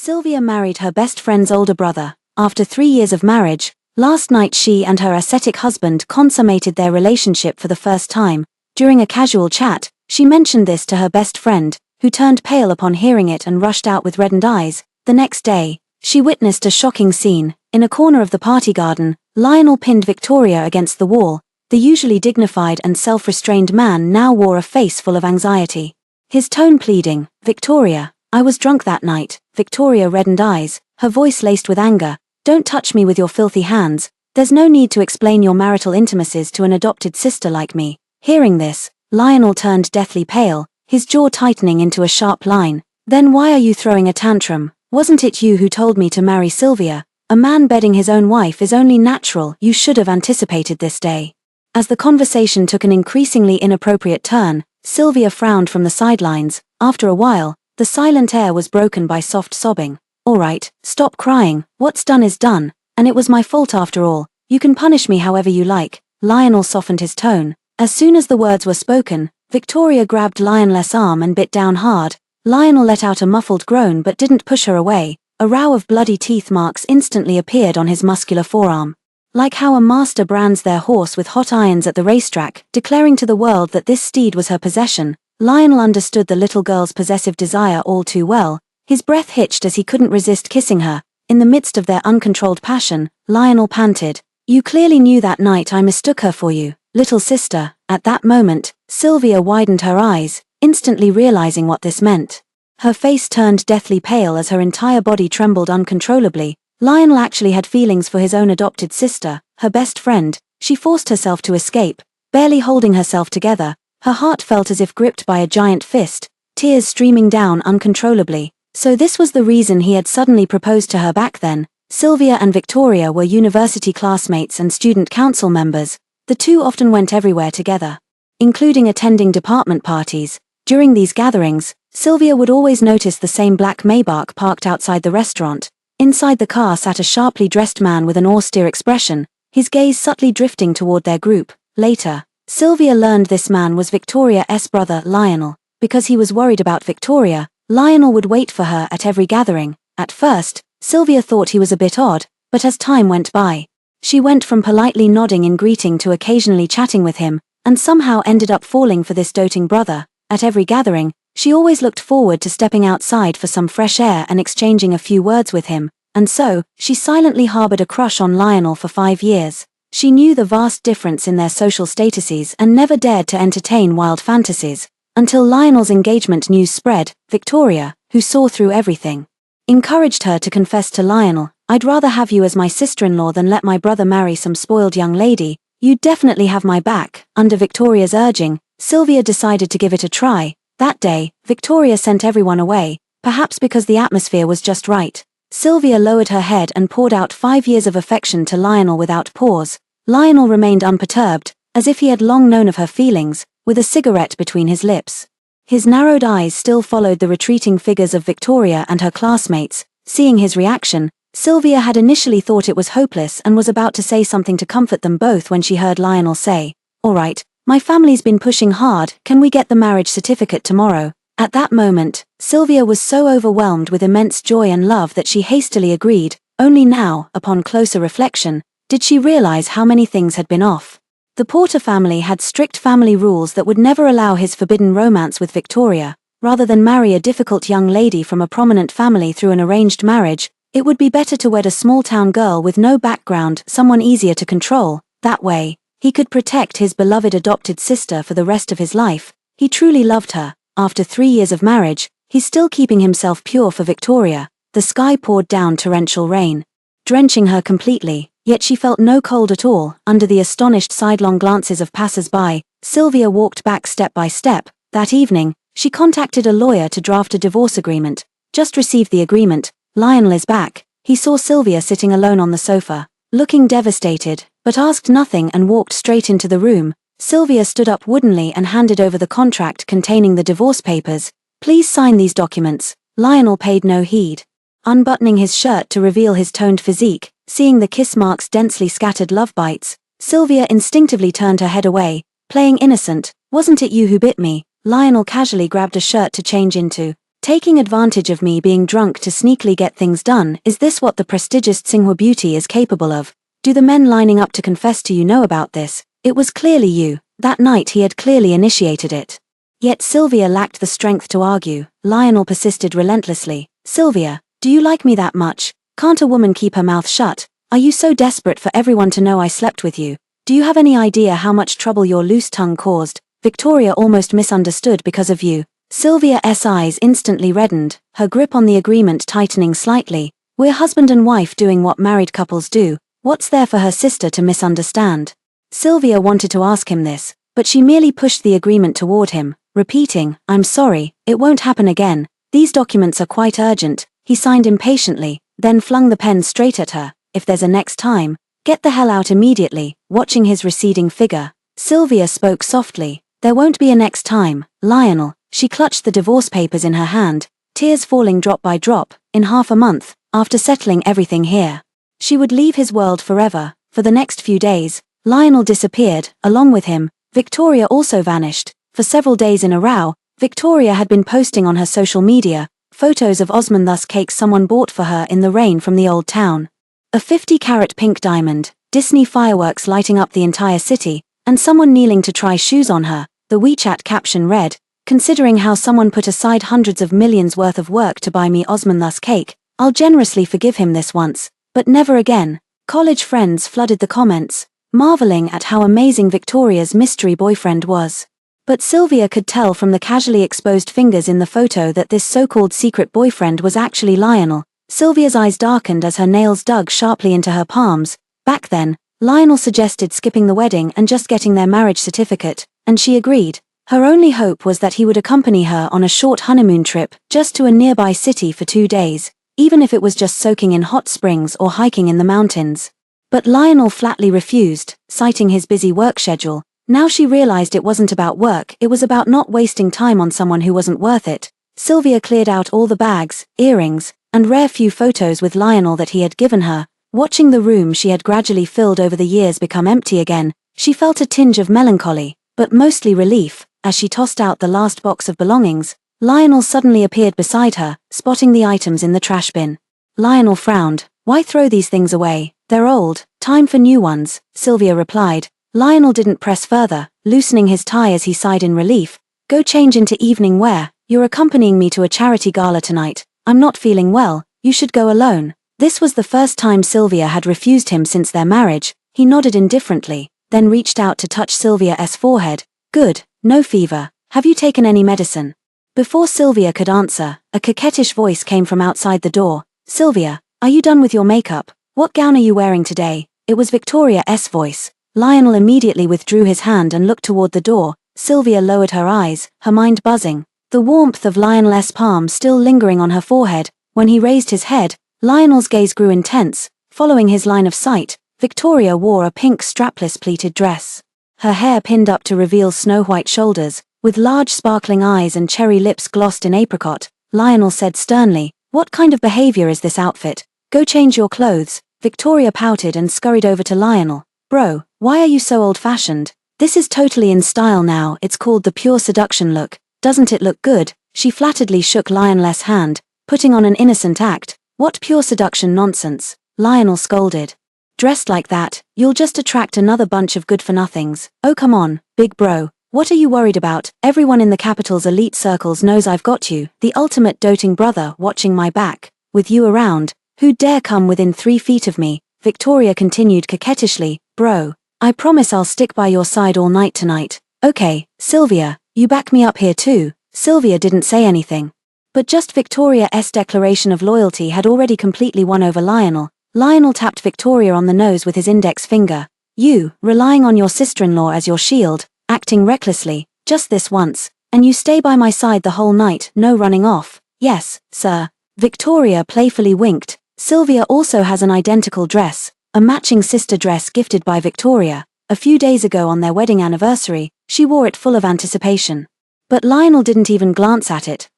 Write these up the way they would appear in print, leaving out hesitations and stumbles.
Sylvia married her best friend's older brother. After 3 years of marriage, last night she and her ascetic husband consummated their relationship for the first time. During a casual chat, she mentioned this to her best friend, who turned pale upon hearing it and rushed out with reddened eyes. The next day, she witnessed a shocking scene. In a corner of the party garden, Lionel pinned Victoria against the wall. The usually dignified and self-restrained man now wore a face full of anxiety. His tone pleading, "Victoria, I was drunk that night." Victoria reddened eyes, her voice laced with anger. "Don't touch me with your filthy hands. There's no need to explain your marital intimacies to an adopted sister like me." Hearing this, Lionel turned deathly pale, his jaw tightening into a sharp line. "Then why are you throwing a tantrum? Wasn't it you who told me to marry Sylvia? A man bedding his own wife is only natural. You should have anticipated this day." As the conversation took an increasingly inappropriate turn, Sylvia frowned from the sidelines. After a while, the silent air was broken by soft sobbing. "All right, stop crying. What's done is done, and it was my fault after all. You can punish me however you like." Lionel softened his tone. As soon as the words were spoken, Victoria grabbed Lionel's arm and bit down hard. Lionel let out a muffled groan but didn't push her away. A row of bloody teeth marks instantly appeared on his muscular forearm. Like how a master brands their horse with hot irons at the racetrack, declaring to the world that this steed was her possession, Lionel understood the little girl's possessive desire all too well. His breath hitched as he couldn't resist kissing her. In the midst of their uncontrolled passion, Lionel panted, "You clearly knew that night I mistook her for you, little sister." At that moment, Sylvia widened her eyes, instantly realizing what this meant. Her face turned deathly pale as her entire body trembled uncontrollably. Lionel actually had feelings for his own adopted sister, her best friend. She forced herself to escape, barely holding herself together. Her heart felt as if gripped by a giant fist, tears streaming down uncontrollably. So this was the reason he had suddenly proposed to her back then. Sylvia and Victoria were university classmates and student council members. The two often went everywhere together, including attending department parties. During these gatherings, Sylvia would always notice the same black Maybach parked outside the restaurant. Inside the car sat a sharply dressed man with an austere expression, his gaze subtly drifting toward their group. Later, Sylvia learned this man was Victoria's brother, Lionel. Because he was worried about Victoria, Lionel would wait for her at every gathering. At first, Sylvia thought he was a bit odd, but as time went by, she went from politely nodding in greeting to occasionally chatting with him, and somehow ended up falling for this doting brother. At every gathering, she always looked forward to stepping outside for some fresh air and exchanging a few words with him, and so, she silently harbored a crush on Lionel for 5 years. She knew the vast difference in their social statuses and never dared to entertain wild fantasies. Until Lionel's engagement news spread, Victoria, who saw through everything, encouraged her to confess to Lionel, "I'd rather have you as my sister-in-law than let my brother marry some spoiled young lady. You'd definitely have my back." Under Victoria's urging, Sylvia decided to give it a try. That day, Victoria sent everyone away, perhaps because the atmosphere was just right. Sylvia lowered her head and poured out 5 years of affection to Lionel without pause. Lionel remained unperturbed, as if he had long known of her feelings, with a cigarette between his lips. His narrowed eyes still followed the retreating figures of Victoria and her classmates. Seeing his reaction, Sylvia had initially thought it was hopeless and was about to say something to comfort them both when she heard Lionel say, "All right, my family's been pushing hard, can we get the marriage certificate tomorrow?" At that moment, Sylvia was so overwhelmed with immense joy and love that she hastily agreed. Only now, upon closer reflection, did she realize how many things had been off. The Porter family had strict family rules that would never allow his forbidden romance with Victoria. Rather than marry a difficult young lady from a prominent family through an arranged marriage, it would be better to wed a small-town girl with no background, someone easier to control. That way, he could protect his beloved adopted sister for the rest of his life. He truly loved her. After 3 years of marriage, he's still keeping himself pure for Victoria. The sky poured down torrential rain, drenching her completely, yet she felt no cold at all. Under the astonished sidelong glances of passers-by, Sylvia walked back step by step. That evening, she contacted a lawyer to draft a divorce agreement. Just received the agreement. Lionel is back. He saw Sylvia sitting alone on the sofa, looking devastated, but asked nothing and walked straight into the room. Sylvia stood up woodenly and handed over the contract containing the divorce papers. "Please sign these documents." Lionel paid no heed. Unbuttoning his shirt to reveal his toned physique, seeing the kiss marks densely scattered love bites, Sylvia instinctively turned her head away, playing innocent. "Wasn't it you who bit me?" Lionel casually grabbed a shirt to change into. Taking advantage of me being drunk to sneakily get things done, is this what the prestigious Tsinghua beauty is capable of? Do the men lining up to confess to you know about this? It was clearly you. That night he had clearly initiated it. Yet Sylvia lacked the strength to argue. Lionel persisted relentlessly. Sylvia, do you like me that much? Can't a woman keep her mouth shut? Are you so desperate for everyone to know I slept with you? Do you have any idea how much trouble your loose tongue caused? Victoria almost misunderstood because of you. Sylvia's eyes instantly reddened, her grip on the agreement tightening slightly. We're husband and wife doing what married couples do. What's there for her sister to misunderstand? Sylvia wanted to ask him this, but she merely pushed the agreement toward him, repeating, I'm sorry, it won't happen again. These documents are quite urgent. He signed impatiently, then flung the pen straight at her. If there's a next time, get the hell out immediately. Watching his receding figure, Sylvia spoke softly. There won't be a next time, Lionel. She clutched the divorce papers in her hand, tears falling drop by drop. In half a month, after settling everything here, she would leave his world forever. For the next few days, Lionel disappeared. Along with him, Victoria also vanished. For several days in a row, Victoria had been posting on her social media photos of Osmanthus cakes someone bought for her in the rain from the old town. A 50-carat pink diamond, Disney fireworks lighting up the entire city, and someone kneeling to try shoes on her. The WeChat caption read, considering how someone put aside hundreds of millions worth of work to buy me Osmanthus cake, I'll generously forgive him this once, but never again. College friends flooded the comments, marveling at how amazing Victoria's mystery boyfriend was. But Sylvia could tell from the casually exposed fingers in the photo that this so-called secret boyfriend was actually Lionel. Sylvia's eyes darkened as her nails dug sharply into her palms. Back then, Lionel suggested skipping the wedding and just getting their marriage certificate, and she agreed. Her only hope was that he would accompany her on a short honeymoon trip just to a nearby city for 2 days, even if it was just soaking in hot springs or hiking in the mountains. But Lionel flatly refused, citing his busy work schedule. Now she realized it wasn't about work, it was about not wasting time on someone who wasn't worth it. Sylvia cleared out all the bags, earrings, and rare few photos with Lionel that he had given her. Watching the room she had gradually filled over the years become empty again, she felt a tinge of melancholy, but mostly relief. As she tossed out the last box of belongings, Lionel suddenly appeared beside her, spotting the items in the trash bin. Lionel frowned. Why throw these things away? They're old, time for new ones, Sylvia replied. Lionel didn't press further, loosening his tie as he sighed in relief. Go change into evening wear. You're accompanying me to a charity gala tonight. I'm not feeling well, you should go alone. This was the first time Sylvia had refused him since their marriage. He nodded indifferently, then reached out to touch Sylvia's forehead. Good, no fever. Have you taken any medicine? Before Sylvia could answer, a coquettish voice came from outside the door. Sylvia, are you done with your makeup? What gown are you wearing today? It was Victoria's voice. Lionel immediately withdrew his hand and looked toward the door. Sylvia lowered her eyes, her mind buzzing, the warmth of Lionel's palm still lingering on her forehead. When he raised his head, Lionel's gaze grew intense. Following his line of sight, Victoria wore a pink strapless pleated dress. Her hair pinned up to reveal snow-white shoulders, with large sparkling eyes and cherry lips glossed in apricot. Lionel said sternly, "What kind of behavior is this outfit? Go change your clothes." Victoria pouted and scurried over to Lionel. Bro, why are you so old-fashioned? This is totally in style now, it's called the pure seduction look. Doesn't it look good? She flatteredly shook Lionel's hand, putting on an innocent act. What pure seduction nonsense? Lionel scolded. Dressed like that, you'll just attract another bunch of good-for-nothings. Oh come on, big bro, what are you worried about? Everyone in the capital's elite circles knows I've got you, the ultimate doting brother watching my back. With you around, who'd dare come within 3 feet of me? Victoria continued coquettishly. Bro, I promise I'll stick by your side all night tonight. Okay, Sylvia, you back me up here too. Sylvia didn't say anything. But just Victoria's declaration of loyalty had already completely won over Lionel. Lionel tapped Victoria on the nose with his index finger. You, relying on your sister-in-law as your shield, acting recklessly, just this once, and you stay by my side the whole night, no running off. Yes, sir. Victoria playfully winked. Sylvia also has an identical dress, a matching sister dress gifted by Victoria. A few days ago on their wedding anniversary, she wore it full of anticipation. But Lionel didn't even glance at it.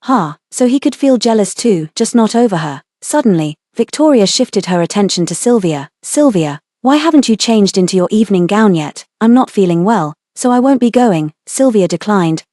So he could feel jealous too, just not over her. Suddenly, Victoria shifted her attention to Sylvia. Sylvia, why haven't you changed into your evening gown yet? I'm not feeling well, so I won't be going. Sylvia declined.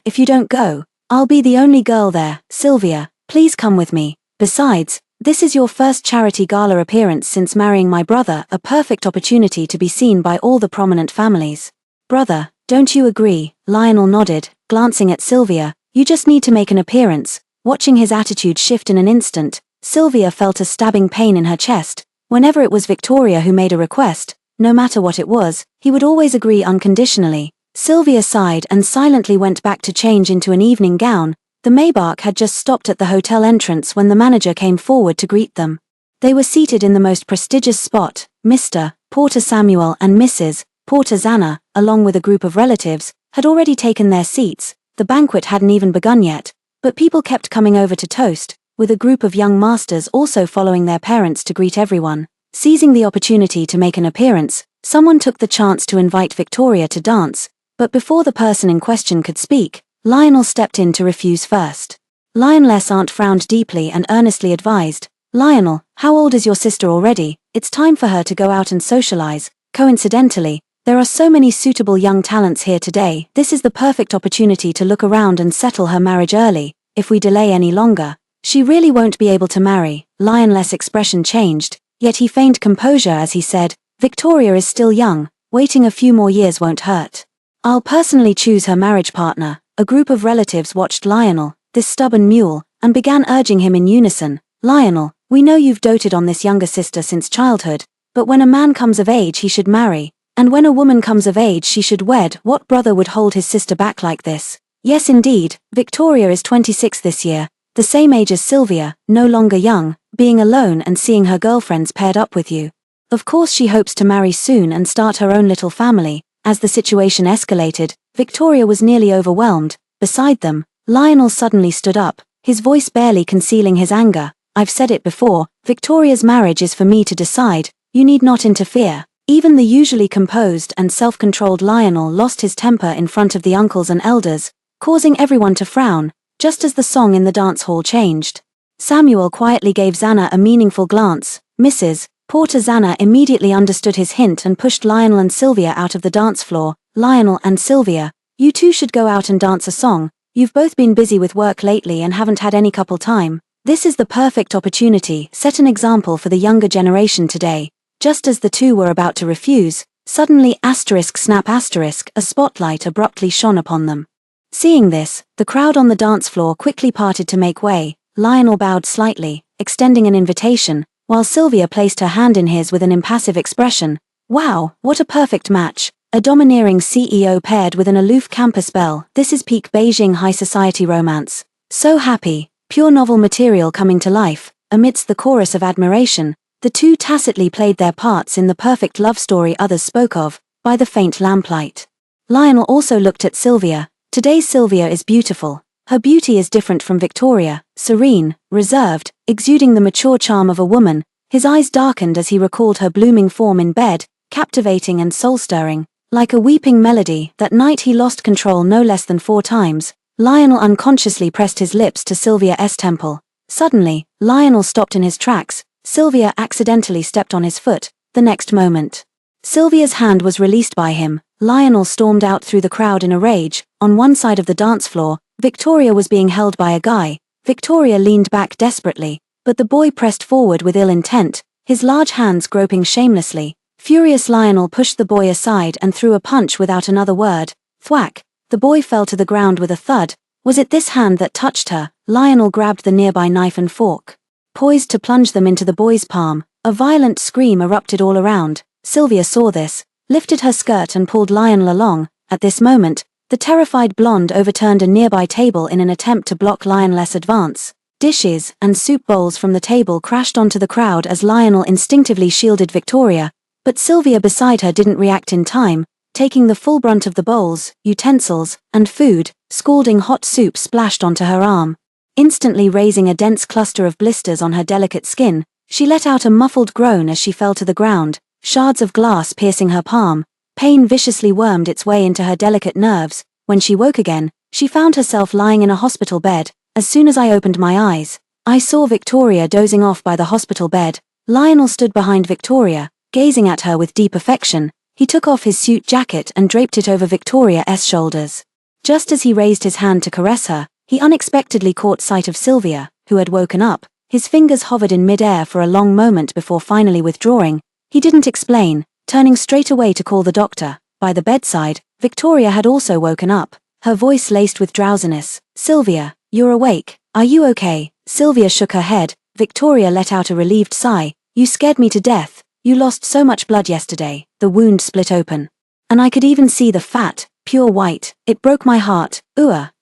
If you don't go, I'll be the only girl there, Sylvia, please come with me. Besides, this is your first charity gala appearance since marrying my brother, a perfect opportunity to be seen by all the prominent families. Brother, don't you agree? Lionel nodded, glancing at Sylvia. You just need to make an appearance. Watching his attitude shift in an instant, Sylvia felt a stabbing pain in her chest. Whenever it was Victoria who made a request, no matter what it was, he would always agree unconditionally. Sylvia sighed and silently went back to change into an evening gown. The Maybach had just stopped at the hotel entrance when the manager came forward to greet them. They were seated in the most prestigious spot. Mr. Porter Samuel and Mrs. Porter Zanna, along with a group of relatives, had already taken their seats. The banquet hadn't even begun yet, but people kept coming over to toast, with a group of young masters also following their parents to greet everyone. Seizing the opportunity to make an appearance, someone took the chance to invite Victoria to dance, but before the person in question could speak, Lionel stepped in to refuse first. Lionel's aunt frowned deeply and earnestly advised, Lionel, how old is your sister already? It's time for her to go out and socialize. Coincidentally, there are so many suitable young talents here today. This is the perfect opportunity to look around and settle her marriage early. If we delay any longer, she really won't be able to marry. Lionel's expression changed, yet he feigned composure as he said, Victoria is still young, waiting a few more years won't hurt. I'll personally choose her marriage partner. A group of relatives watched Lionel, this stubborn mule, and began urging him in unison, Lionel, we know you've doted on this younger sister since childhood, but when a man comes of age he should marry, and when a woman comes of age she should wed. What brother would hold his sister back like this? Yes indeed, Victoria is 26 this year, the same age as Sylvia, no longer young, being alone and seeing her girlfriends paired up with you. Of course she hopes to marry soon and start her own little family. As the situation escalated, Victoria was nearly overwhelmed. Beside them, Lionel suddenly stood up, his voice barely concealing his anger. I've said it before, Victoria's marriage is for me to decide, you need not interfere. Even the usually composed and self-controlled Lionel lost his temper in front of the uncles and elders, causing everyone to frown, just as the song in the dance hall changed. Samuel quietly gave Zanna a meaningful glance. Mrs. Porter Zanna immediately understood his hint and pushed Lionel and Sylvia out of the dance floor. Lionel and Sylvia, you two should go out and dance a song. You've both been busy with work lately and haven't had any couple time. This is the perfect opportunity. Set an example for the younger generation today. Just as the two were about to refuse, suddenly *snap*, a spotlight abruptly shone upon them. Seeing this, the crowd on the dance floor quickly parted to make way. Lionel bowed slightly, extending an invitation, while Sylvia placed her hand in his with an impassive expression. Wow, what a perfect match. A domineering CEO paired with an aloof campus belle. This is peak Beijing high society romance. So happy, pure novel material coming to life. Amidst the chorus of admiration, the two tacitly played their parts in the perfect love story others spoke of, by the faint lamplight. Lionel also looked at Sylvia. Today's Sylvia is beautiful. Her beauty is different from Victoria, serene, reserved, exuding the mature charm of a woman. His eyes darkened as he recalled her blooming form in bed, captivating and soul-stirring. Like a weeping melody, that night he lost control no less than 4 times. Lionel unconsciously pressed his lips to Sylvia's temple. Suddenly, Lionel stopped in his tracks. Sylvia accidentally stepped on his foot. The next moment, Sylvia's hand was released by him. Lionel stormed out through the crowd in a rage. On one side of the dance floor, Victoria was being held by a guy. Victoria leaned back desperately, but the boy pressed forward with ill intent, his large hands groping shamelessly. Furious Lionel pushed the boy aside and threw a punch without another word. Thwack! The boy fell to the ground with a thud. Was it this hand that touched her? Lionel grabbed the nearby knife and fork, poised to plunge them into the boy's palm. A violent scream erupted all around. Sylvia saw this, lifted her skirt and pulled Lionel along. At this moment, the terrified blonde overturned a nearby table in an attempt to block Lionel's advance. Dishes and soup bowls from the table crashed onto the crowd as Lionel instinctively shielded Victoria, but Sylvia beside her didn't react in time, taking the full brunt of the bowls, utensils, and food. Scalding hot soup splashed onto her arm, instantly raising a dense cluster of blisters on her delicate skin. She let out a muffled groan as she fell to the ground, shards of glass piercing her palm. Pain viciously wormed its way into her delicate nerves. When she woke again, she found herself lying in a hospital bed. As soon as I opened my eyes, I saw Victoria dozing off by the hospital bed. Lionel stood behind Victoria, gazing at her with deep affection. He took off his suit jacket and draped it over Victoria's shoulders. Just as he raised his hand to caress her, he unexpectedly caught sight of Sylvia, who had woken up. His fingers hovered in mid-air for a long moment before finally withdrawing. He didn't explain, turning straight away to call the doctor. By the bedside, Victoria had also woken up, her voice laced with drowsiness. "Sylvia, you're awake. Are you okay?" Sylvia shook her head. Victoria let out a relieved sigh. "You scared me to death. You lost so much blood yesterday." The wound split open. "And I could even see the fat, pure white. It broke my heart."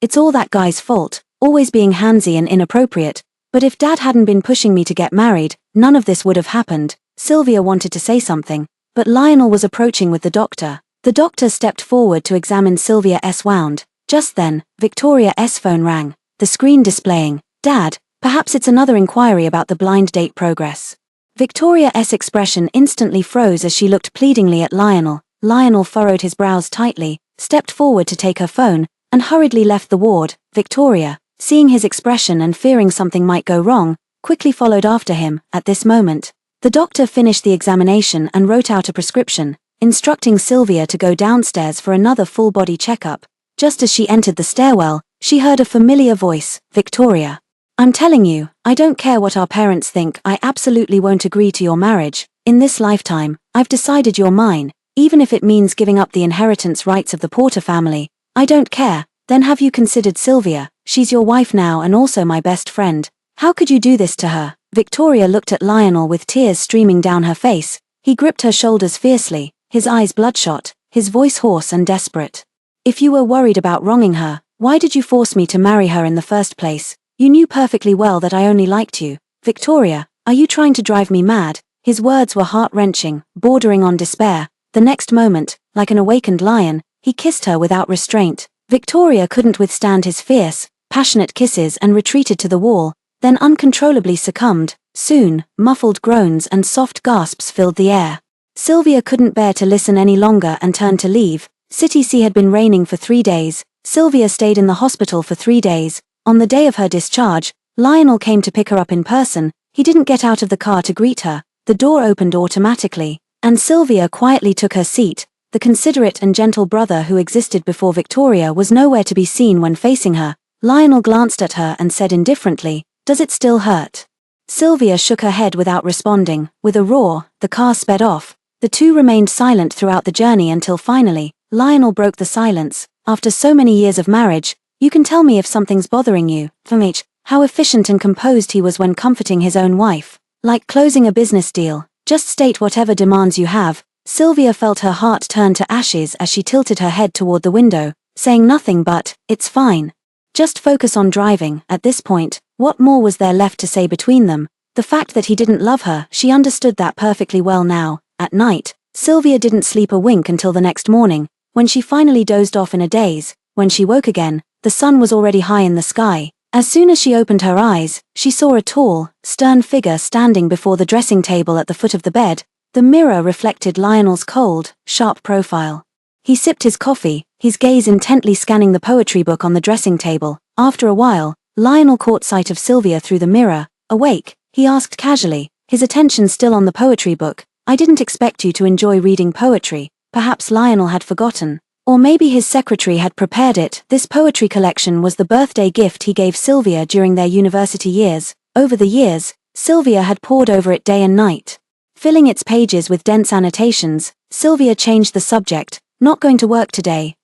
It's all that guy's fault, always being handsy and inappropriate. But if Dad hadn't been pushing me to get married, none of this would have happened." Sylvia wanted to say something, but Lionel was approaching with the doctor. The doctor stepped forward to examine Sylvia's wound. Just then, Victoria's phone rang, the screen displaying, "Dad, perhaps it's another inquiry about the blind date progress." Victoria's expression instantly froze as she looked pleadingly at Lionel. Lionel furrowed his brows tightly, stepped forward to take her phone, and hurriedly left the ward. Victoria, seeing his expression and fearing something might go wrong, quickly followed after him. At this moment, the doctor finished the examination and wrote out a prescription, instructing Sylvia to go downstairs for another full-body checkup. Just as she entered the stairwell, she heard a familiar voice. "Victoria, I'm telling you, I don't care what our parents think, I absolutely won't agree to your marriage. In this lifetime, I've decided you're mine, even if it means giving up the inheritance rights of the Porter family. I don't care." "Then have you considered Sylvia? She's your wife now and also my best friend. How could you do this to her?" Victoria looked at Lionel with tears streaming down her face. He gripped her shoulders fiercely, his eyes bloodshot, his voice hoarse and desperate. "If you were worried about wronging her, why did you force me to marry her in the first place? You knew perfectly well that I only liked you. Victoria, are you trying to drive me mad?" His words were heart-wrenching, bordering on despair. The next moment, like an awakened lion, he kissed her without restraint. Victoria couldn't withstand his fierce, passionate kisses and retreated to the wall, then uncontrollably succumbed. Soon, muffled groans and soft gasps filled the air. Sylvia couldn't bear to listen any longer and turned to leave. City C had been raining for 3 days. Sylvia stayed in the hospital for 3 days. On the day of her discharge, Lionel came to pick her up in person. He didn't get out of the car to greet her. The door opened automatically, and Sylvia quietly took her seat. The considerate and gentle brother who existed before Victoria was nowhere to be seen when facing her. Lionel glanced at her and said indifferently, "Does it still hurt?" Sylvia shook her head without responding. With a roar, the car sped off. The two remained silent throughout the journey until finally, Lionel broke the silence. "After so many years of marriage, you can tell me if something's bothering you." How efficient and composed he was when comforting his own wife. Like closing a business deal, just state whatever demands you have. Sylvia felt her heart turn to ashes as she tilted her head toward the window, saying nothing but, "It's fine. Just focus on driving." At this point, what more was there left to say between them? The fact that he didn't love her, she understood that perfectly well now. At night, Sylvia didn't sleep a wink until the next morning, when she finally dozed off in a daze. When she woke again, the sun was already high in the sky. As soon as she opened her eyes, she saw a tall, stern figure standing before the dressing table at the foot of the bed. The mirror reflected Lionel's cold, sharp profile. He sipped his coffee, his gaze intently scanning the poetry book on the dressing table. After a while, Lionel caught sight of Sylvia through the mirror. "Awake?" he asked casually, his attention still on the poetry book. "I didn't expect you to enjoy reading poetry." Perhaps Lionel had forgotten. Or maybe his secretary had prepared it. This poetry collection was the birthday gift he gave Sylvia during their university years. Over the years, Sylvia had pored over it day and night. Filling its pages with dense annotations, Sylvia changed the subject. "Not going to work today,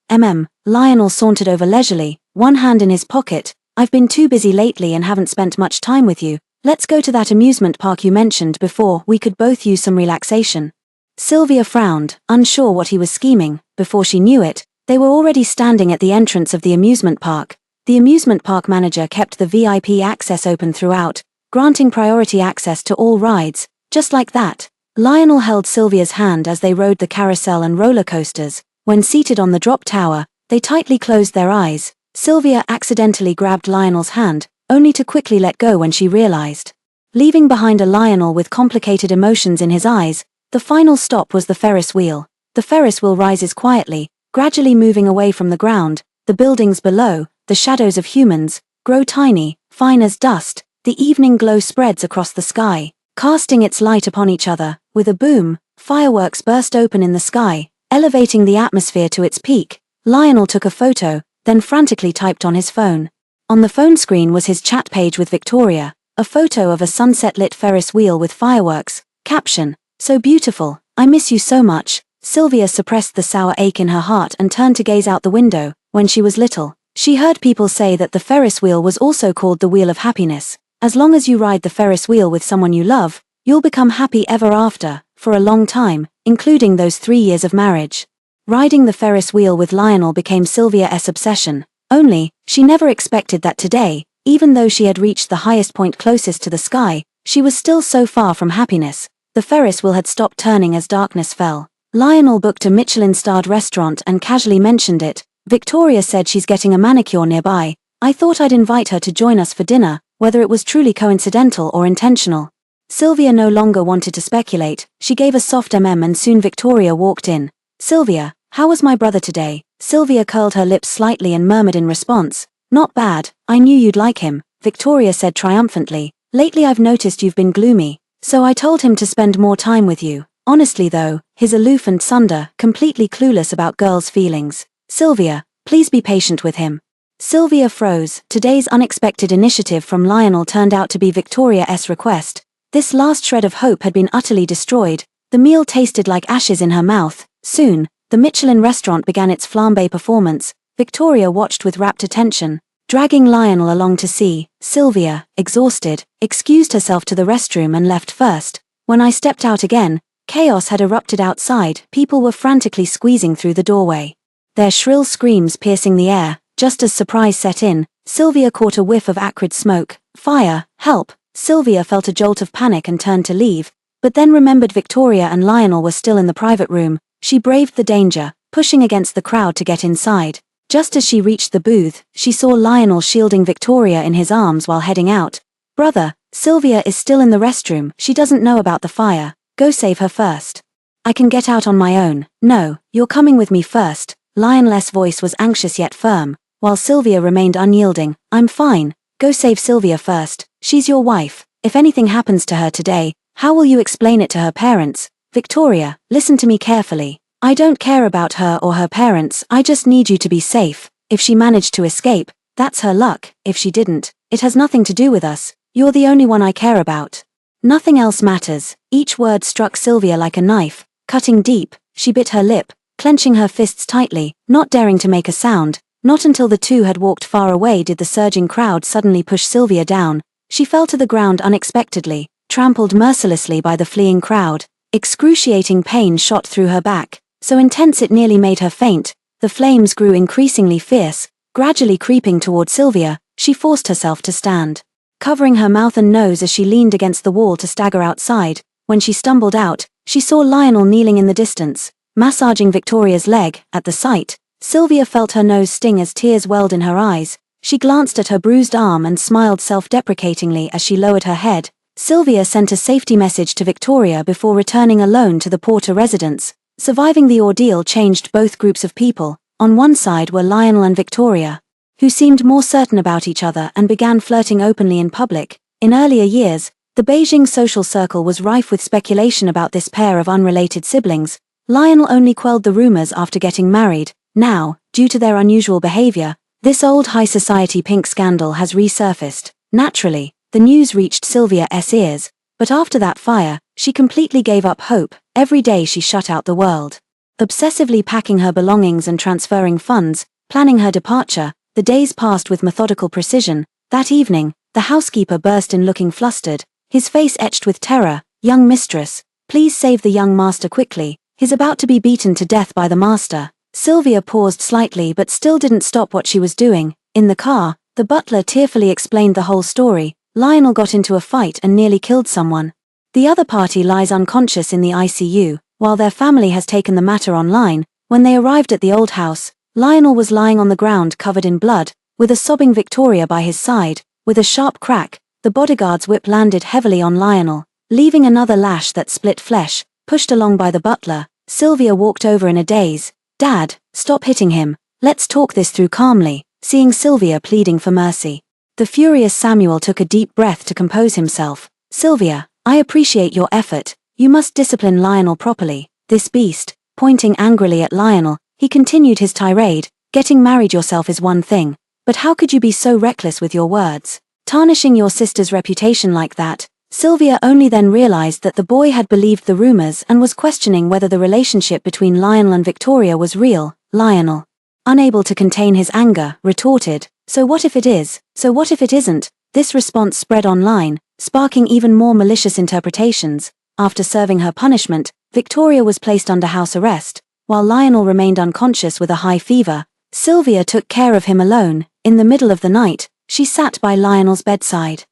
Lionel sauntered over leisurely, one hand in his pocket. "I've been too busy lately and haven't spent much time with you. Let's go to that amusement park you mentioned before, we could both use some relaxation." Sylvia frowned, unsure what he was scheming. Before she knew it, they were already standing at the entrance of the amusement park. The amusement park manager kept the VIP access open throughout, granting priority access to all rides. Just like that, Lionel held Sylvia's hand as they rode the carousel and roller coasters. When seated on the drop tower, they tightly closed their eyes. Sylvia accidentally grabbed Lionel's hand, only to quickly let go when she realized. Leaving behind a Lionel with complicated emotions in his eyes, the final stop was the Ferris wheel. The Ferris wheel rises quietly, gradually moving away from the ground. The buildings below, the shadows of humans, grow tiny, fine as dust. The evening glow spreads across the sky, casting its light upon each other. With a boom, fireworks burst open in the sky, elevating the atmosphere to its peak. Lionel took a photo, then frantically typed on his phone. On the phone screen was his chat page with Victoria, a photo of a sunset-lit Ferris wheel with fireworks. Caption: "So beautiful, I miss you so much." Sylvia suppressed the sour ache in her heart and turned to gaze out the window. When she was little, she heard people say that the Ferris wheel was also called the Wheel of Happiness. As long as you ride the Ferris wheel with someone you love, you'll become happy ever after, for a long time, including those 3 years of marriage. Riding the Ferris wheel with Lionel became Sylvia's obsession. Only, she never expected that today, even though she had reached the highest point closest to the sky, she was still so far from happiness. The Ferris wheel had stopped turning as darkness fell. Lionel booked a Michelin-starred restaurant and casually mentioned it. Victoria said she's getting a manicure nearby. I thought I'd invite her to join us for dinner, whether it was truly coincidental or intentional. Sylvia no longer wanted to speculate. She gave a soft and soon Victoria walked in. "Sylvia, how was my brother today?" Sylvia curled her lips slightly and murmured in response, "Not bad, I knew you'd like him." Victoria said triumphantly, "Lately I've noticed you've been gloomy, so I told him to spend more time with you." Honestly though, he's aloof and sunder, completely clueless about girls' feelings. "Sylvia, please be patient with him." Sylvia froze. Today's unexpected initiative from Lionel turned out to be Victoria's request. This last shred of hope had been utterly destroyed. The meal tasted like ashes in her mouth. Soon, the Michelin restaurant began its flambé performance. Victoria watched with rapt attention, dragging Lionel along to see. Sylvia, exhausted, excused herself to the restroom and left first. When I stepped out again, chaos had erupted outside. People were frantically squeezing through the doorway, their shrill screams piercing the air. Just as surprise set in, Sylvia caught a whiff of acrid smoke. "Fire! Help!" Sylvia felt a jolt of panic and turned to leave, but then remembered Victoria and Lionel were still in the private room. She braved the danger, pushing against the crowd to get inside. Just as she reached the booth, she saw Lionel shielding Victoria in his arms while heading out. "Brother, Sylvia is still in the restroom. She doesn't know about the fire. Go save her first." "I can get out on my own." "No, you're coming with me first." Lionel's voice was anxious yet firm, while Sylvia remained unyielding. "I'm fine. Go save Sylvia first. She's your wife. If anything happens to her today, how will you explain it to her parents?" "Victoria, listen to me carefully. I don't care about her or her parents. I just need you to be safe. If she managed to escape, that's her luck. If she didn't, it has nothing to do with us. You're the only one I care about. Nothing else matters." Each word struck Sylvia like a knife, cutting deep. She bit her lip, clenching her fists tightly, not daring to make a sound. Not until the two had walked far away did the surging crowd suddenly push Sylvia down. She fell to the ground unexpectedly, trampled mercilessly by the fleeing crowd. Excruciating pain shot through her back, so intense it nearly made her faint. The flames grew increasingly fierce, gradually creeping toward Sylvia. She forced herself to stand, covering her mouth and nose as she leaned against the wall to stagger outside. When she stumbled out, she saw Lionel kneeling in the distance, massaging Victoria's leg. At the sight, Sylvia felt her nose sting as tears welled in her eyes. She glanced at her bruised arm and smiled self-deprecatingly as she lowered her head. Sylvia sent a safety message to Victoria before returning alone to the Porter residence. Surviving the ordeal changed both groups of people. On one side were Lionel and Victoria, who seemed more certain about each other and began flirting openly in public. In earlier years, the Beijing social circle was rife with speculation about this pair of unrelated siblings. Lionel only quelled the rumors after getting married. Now, due to their unusual behavior, this old high society pink scandal has resurfaced. Naturally, the news reached Sylvia's ears, but after that fire, she completely gave up hope. Every day she shut out the world, obsessively packing her belongings and transferring funds, planning her departure. The days passed with methodical precision. That evening, the housekeeper burst in looking flustered, his face etched with terror. "Young mistress, please save the young master quickly. He's about to be beaten to death by the master." Sylvia paused slightly but still didn't stop what she was doing. In the car, the butler tearfully explained the whole story. Lionel got into a fight and nearly killed someone. The other party lies unconscious in the ICU, while their family has taken the matter online. When they arrived at the old house, Lionel was lying on the ground covered in blood, with a sobbing Victoria by his side. With a sharp crack, the bodyguard's whip landed heavily on Lionel, leaving another lash that split flesh. Pushed along by the butler, Sylvia walked over in a daze. "Dad, stop hitting him. Let's talk this through calmly." Seeing Sylvia pleading for mercy, the furious Samuel took a deep breath to compose himself. "Sylvia, I appreciate your effort. You must discipline Lionel properly. This beast," pointing angrily at Lionel, he continued his tirade. "Getting married yourself is one thing, But how could you be so reckless with your words? Tarnishing your sister's reputation like that? Sylvia only then realized that the boy had believed the rumors and was questioning whether the relationship between Lionel and Victoria was real. Lionel, unable to contain his anger, retorted, "So what if it is? So what if it isn't?" This response spread online, sparking even more malicious interpretations. After serving her punishment, Victoria was placed under house arrest, while Lionel remained unconscious with a high fever. Sylvia took care of him alone. In the middle of the night, she sat by Lionel's bedside.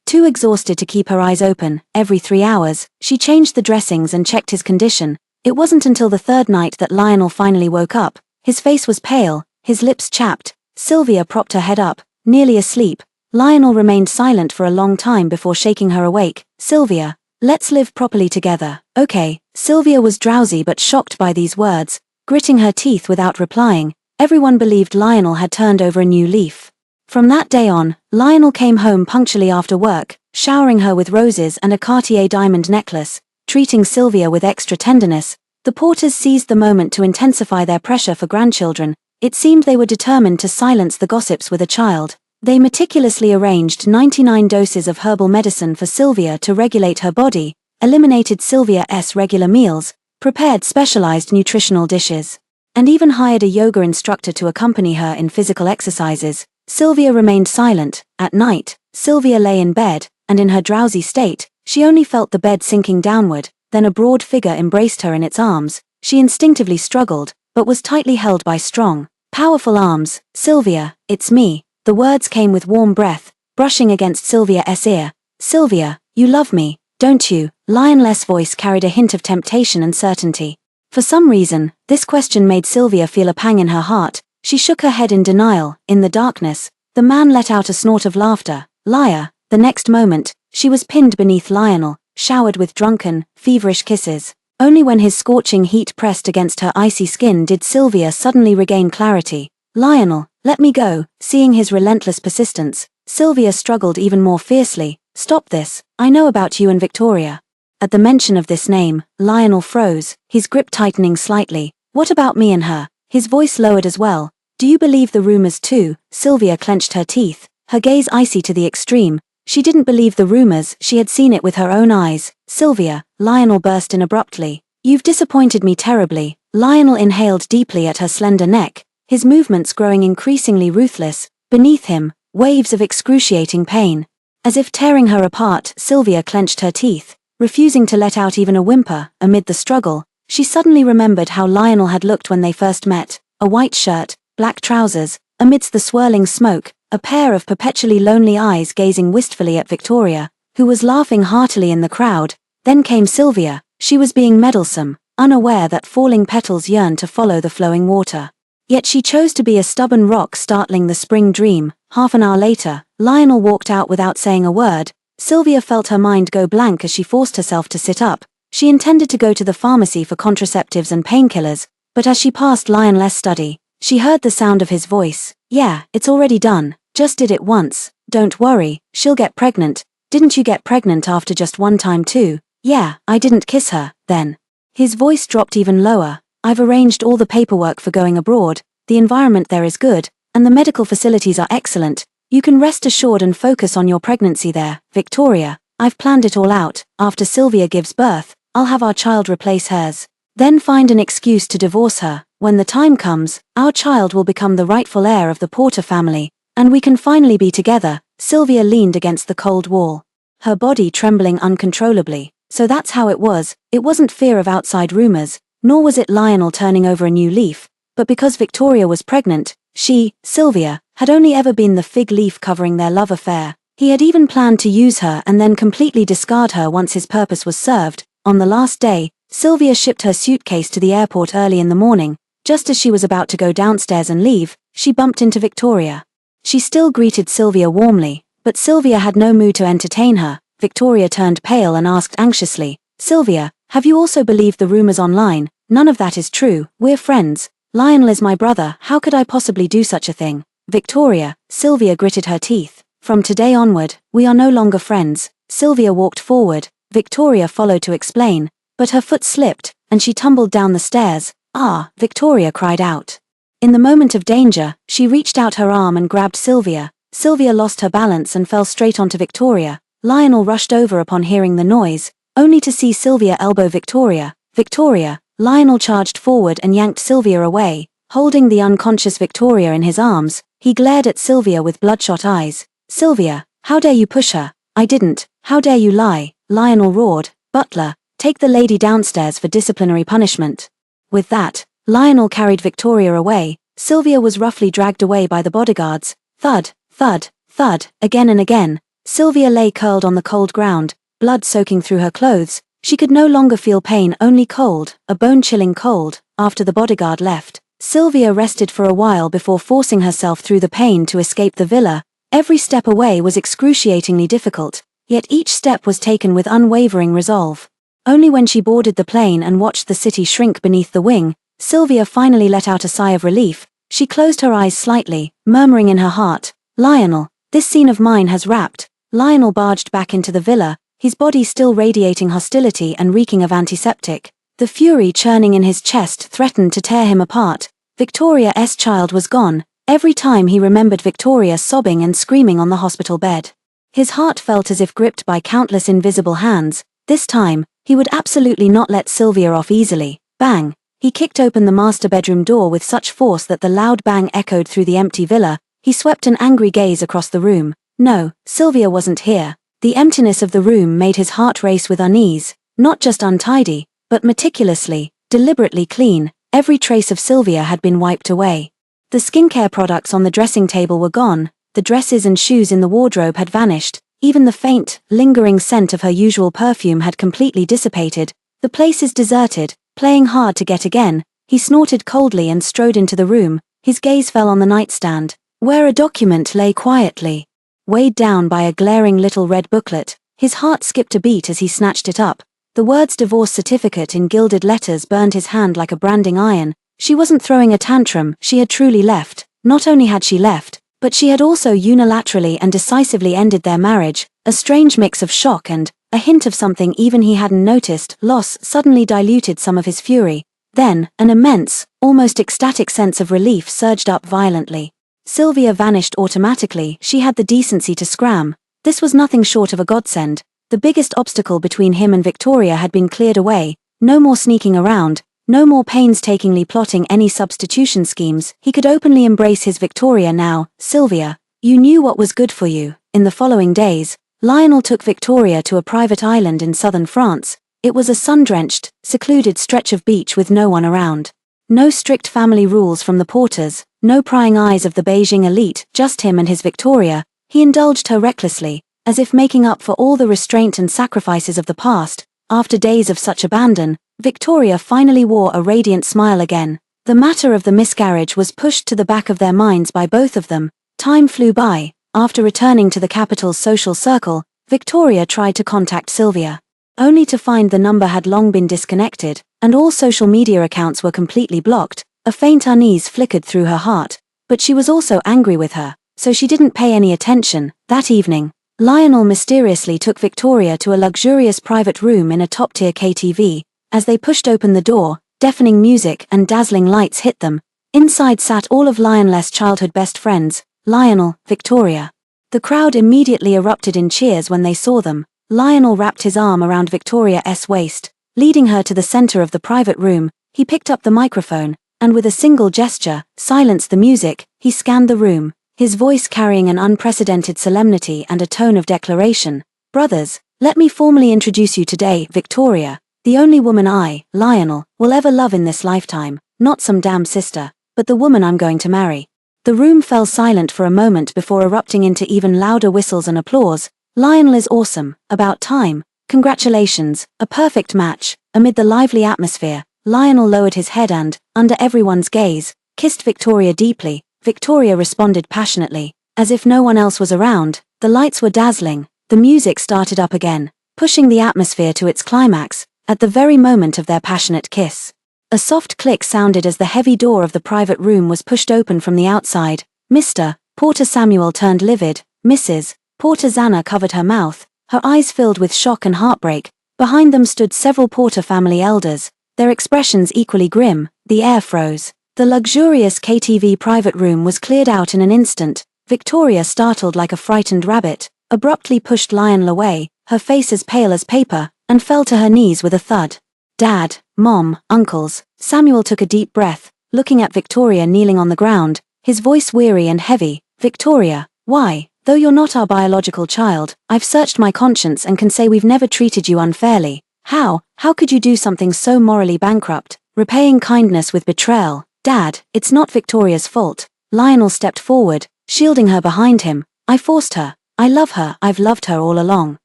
Too exhausted to keep her eyes open, every 3 hours, she changed the dressings and checked his condition. It wasn't until the third night that Lionel finally woke up. His face was pale, his lips chapped. Sylvia propped her head up, nearly asleep. Lionel remained silent for a long time before shaking her awake. "Sylvia, let's live properly together, okay?" Sylvia was drowsy but shocked by these words, gritting her teeth without replying. Everyone believed Lionel had turned over a new leaf. From that day on, Lionel came home punctually after work, showering her with roses and a Cartier diamond necklace, treating Sylvia with extra tenderness. The Porters seized the moment to intensify their pressure for grandchildren. It seemed they were determined to silence the gossips with a child. They meticulously arranged 99 doses of herbal medicine for Sylvia to regulate her body, eliminated Sylvia's regular meals, prepared specialized nutritional dishes, and even hired a yoga instructor to accompany her in physical exercises. Sylvia remained silent. At night, Sylvia lay in bed, and in her drowsy state, she only felt the bed sinking downward. Then a broad figure embraced her in its arms. She instinctively struggled, but was tightly held by strong, powerful arms. "Sylvia, it's me." The words came with warm breath, brushing against Sylvia's ear. "Sylvia, you love me, don't you?" Lionel's voice carried a hint of temptation and certainty. For some reason, this question made Sylvia feel a pang in her heart. She shook her head in denial. In the darkness, the man let out a snort of laughter. "Liar." The next moment, she was pinned beneath Lionel, showered with drunken, feverish kisses. Only when his scorching heat pressed against her icy skin did Sylvia suddenly regain clarity. "Lionel, let me go." Seeing his relentless persistence, Sylvia struggled even more fiercely. "Stop this. I know about you and Victoria." At the mention of this name, Lionel froze, his grip tightening slightly. "What about me and her?" His voice lowered as well. "Do you believe the rumors too?" Sylvia clenched her teeth, her gaze icy to the extreme. She didn't believe the rumors, she had seen it with her own eyes. "Sylvia," Lionel burst in abruptly. "You've disappointed me terribly." Lionel inhaled deeply at her slender neck, his movements growing increasingly ruthless. Beneath him, waves of excruciating pain. As if tearing her apart, Sylvia clenched her teeth, refusing to let out even a whimper. Amid the struggle, she suddenly remembered how Lionel had looked when they first met. A white shirt, black trousers, amidst the swirling smoke, a pair of perpetually lonely eyes gazing wistfully at Victoria, who was laughing heartily in the crowd. Then came Sylvia. She was being meddlesome, unaware that falling petals yearned to follow the flowing water. Yet she chose to be a stubborn rock startling the spring dream. Half an hour later, Lionel walked out without saying a word. Sylvia felt her mind go blank as she forced herself to sit up. She intended to go to the pharmacy for contraceptives and painkillers, but as she passed Lionel's study, she heard the sound of his voice. "Yeah, it's already done. Just did it once. Don't worry, she'll get pregnant." "Didn't you get pregnant after just one time too?" "Yeah, I didn't kiss her, then." His voice dropped even lower. "I've arranged all the paperwork for going abroad. The environment there is good, and the medical facilities are excellent. You can rest assured and focus on your pregnancy there. Victoria, I've planned it all out. After Sylvia gives birth, I'll have our child replace hers. Then find an excuse to divorce her. When the time comes, our child will become the rightful heir of the Porter family, and we can finally be together." Sylvia leaned against the cold wall, her body trembling uncontrollably. So that's how it was. It wasn't fear of outside rumors, nor was it Lionel turning over a new leaf, but because Victoria was pregnant, she, Sylvia, had only ever been the fig leaf covering their love affair. He had even planned to use her and then completely discard her once his purpose was served. On the last day, Sylvia shipped her suitcase to the airport early in the morning. Just as she was about to go downstairs and leave, she bumped into Victoria. She still greeted Sylvia warmly, but Sylvia had no mood to entertain her. Victoria turned pale and asked anxiously, "Sylvia, have you also believed the rumors online?" "None of that is true. We're friends. Lionel is my brother. How could I possibly do such a thing?" "Victoria," Sylvia gritted her teeth. "From today onward, we are no longer friends." Sylvia walked forward. Victoria followed to explain, but her foot slipped, and she tumbled down the stairs. "Ah!" Victoria cried out. In the moment of danger, she reached out her arm and grabbed Sylvia. Sylvia lost her balance and fell straight onto Victoria. Lionel rushed over upon hearing the noise, only to see Sylvia elbow Victoria. Victoria! Lionel charged forward and yanked Sylvia away. Holding the unconscious Victoria in his arms, he glared at Sylvia with bloodshot eyes. Sylvia, how dare you push her? I didn't. How dare you lie? Lionel roared. Butler, take the lady downstairs for disciplinary punishment. With that, Lionel carried Victoria away. Sylvia was roughly dragged away by the bodyguards. Thud, thud, thud, again and again. Sylvia lay curled on the cold ground, blood soaking through her clothes. She could no longer feel pain, only cold, a bone-chilling cold. After the bodyguard left, Sylvia rested for a while before forcing herself through the pain to escape the villa. Every step away was excruciatingly difficult, yet each step was taken with unwavering resolve. Only when she boarded the plane and watched the city shrink beneath the wing, Sylvia finally let out a sigh of relief. She closed her eyes slightly, murmuring in her heart, Lionel, this scene of mine has wrapped. Lionel barged back into the villa, his body still radiating hostility and reeking of antiseptic. The fury churning in his chest threatened to tear him apart. Victoria's child was gone. Every time he remembered Victoria sobbing and screaming on the hospital bed, his heart felt as if gripped by countless invisible hands. This time, he would absolutely not let Sylvia off easily. Bang! He kicked open the master bedroom door with such force that the loud bang echoed through the empty villa. He swept an angry gaze across the room. No, Sylvia wasn't here. The emptiness of the room made his heart race with unease. Not just untidy, but meticulously, deliberately clean. Every trace of Sylvia had been wiped away. The skincare products on the dressing table were gone. The dresses and shoes in the wardrobe had vanished. Even the faint, lingering scent of her usual perfume had completely dissipated. The place is deserted. Playing hard to get again, he snorted coldly and strode into the room. His gaze fell on the nightstand, where a document lay quietly. Weighed down by a glaring little red booklet, his heart skipped a beat as he snatched it up. The words divorce certificate in gilded letters burned his hand like a branding iron. She wasn't throwing a tantrum, she had truly left. Not only had she left, but she had also unilaterally and decisively ended their marriage. A strange mix of shock and a hint of something even he hadn't noticed. Loss suddenly diluted some of his fury. Then, an immense, almost ecstatic sense of relief surged up violently. Sylvia vanished automatically. She had the decency to scram. This was nothing short of a godsend. The biggest obstacle between him and Victoria had been cleared away. No more sneaking around, no more painstakingly plotting any substitution schemes. He could openly embrace his Victoria now. Sylvia, you knew what was good for you. In the following days, Lionel took Victoria to a private island in southern France. It was a sun-drenched, secluded stretch of beach with no one around. No strict family rules from the Porters, no prying eyes of the Beijing elite, just him and his Victoria. He indulged her recklessly, as if making up for all the restraint and sacrifices of the past. After days of such abandon, Victoria finally wore a radiant smile again. The matter of the miscarriage was pushed to the back of their minds by both of them. Time flew by. After returning to the capital's social circle, Victoria tried to contact Sylvia, only to find the number had long been disconnected, and all social media accounts were completely blocked. A faint unease flickered through her heart, but she was also angry with her, so she didn't pay any attention. That evening, Lionel mysteriously took Victoria to a luxurious private room in a top-tier KTV. As they pushed open the door, deafening music and dazzling lights hit them. Inside sat all of Lionel's childhood best friends, Lionel, Victoria. The crowd immediately erupted in cheers when they saw them. Lionel wrapped his arm around Victoria's waist, leading her to the center of the private room. He picked up the microphone, and with a single gesture, silenced the music. He scanned the room, his voice carrying an unprecedented solemnity and a tone of declaration. Brothers, let me formally introduce you today, Victoria, the only woman I, Lionel, will ever love in this lifetime. Not some damn sister, but the woman I'm going to marry. The room fell silent for a moment before erupting into even louder whistles and applause. Lionel is awesome. About time. Congratulations. A perfect match. Amid the lively atmosphere, Lionel lowered his head and, under everyone's gaze, kissed Victoria deeply. Victoria responded passionately. As if no one else was around, the lights were dazzling. The music started up again, pushing the atmosphere to its climax, at the very moment of their passionate kiss. A soft click sounded as the heavy door of the private room was pushed open from the outside. Mr. Porter Samuel turned livid. Mrs. Porter Zanna covered her mouth, her eyes filled with shock and heartbreak. Behind them stood several Porter family elders, their expressions equally grim. The air froze. The luxurious KTV private room was cleared out in an instant. Victoria, startled like a frightened rabbit, abruptly pushed Lionel away, her face as pale as paper, and fell to her knees with a thud. Dad, Mom, uncles. Samuel took a deep breath, looking at Victoria kneeling on the ground, his voice weary and heavy. Victoria, why? Though you're not our biological child, I've searched my conscience and can say we've never treated you unfairly. How could you do something so morally bankrupt, repaying kindness with betrayal? Dad, it's not Victoria's fault. Lionel stepped forward, shielding her behind him. I forced her. I love her. I've loved her all along.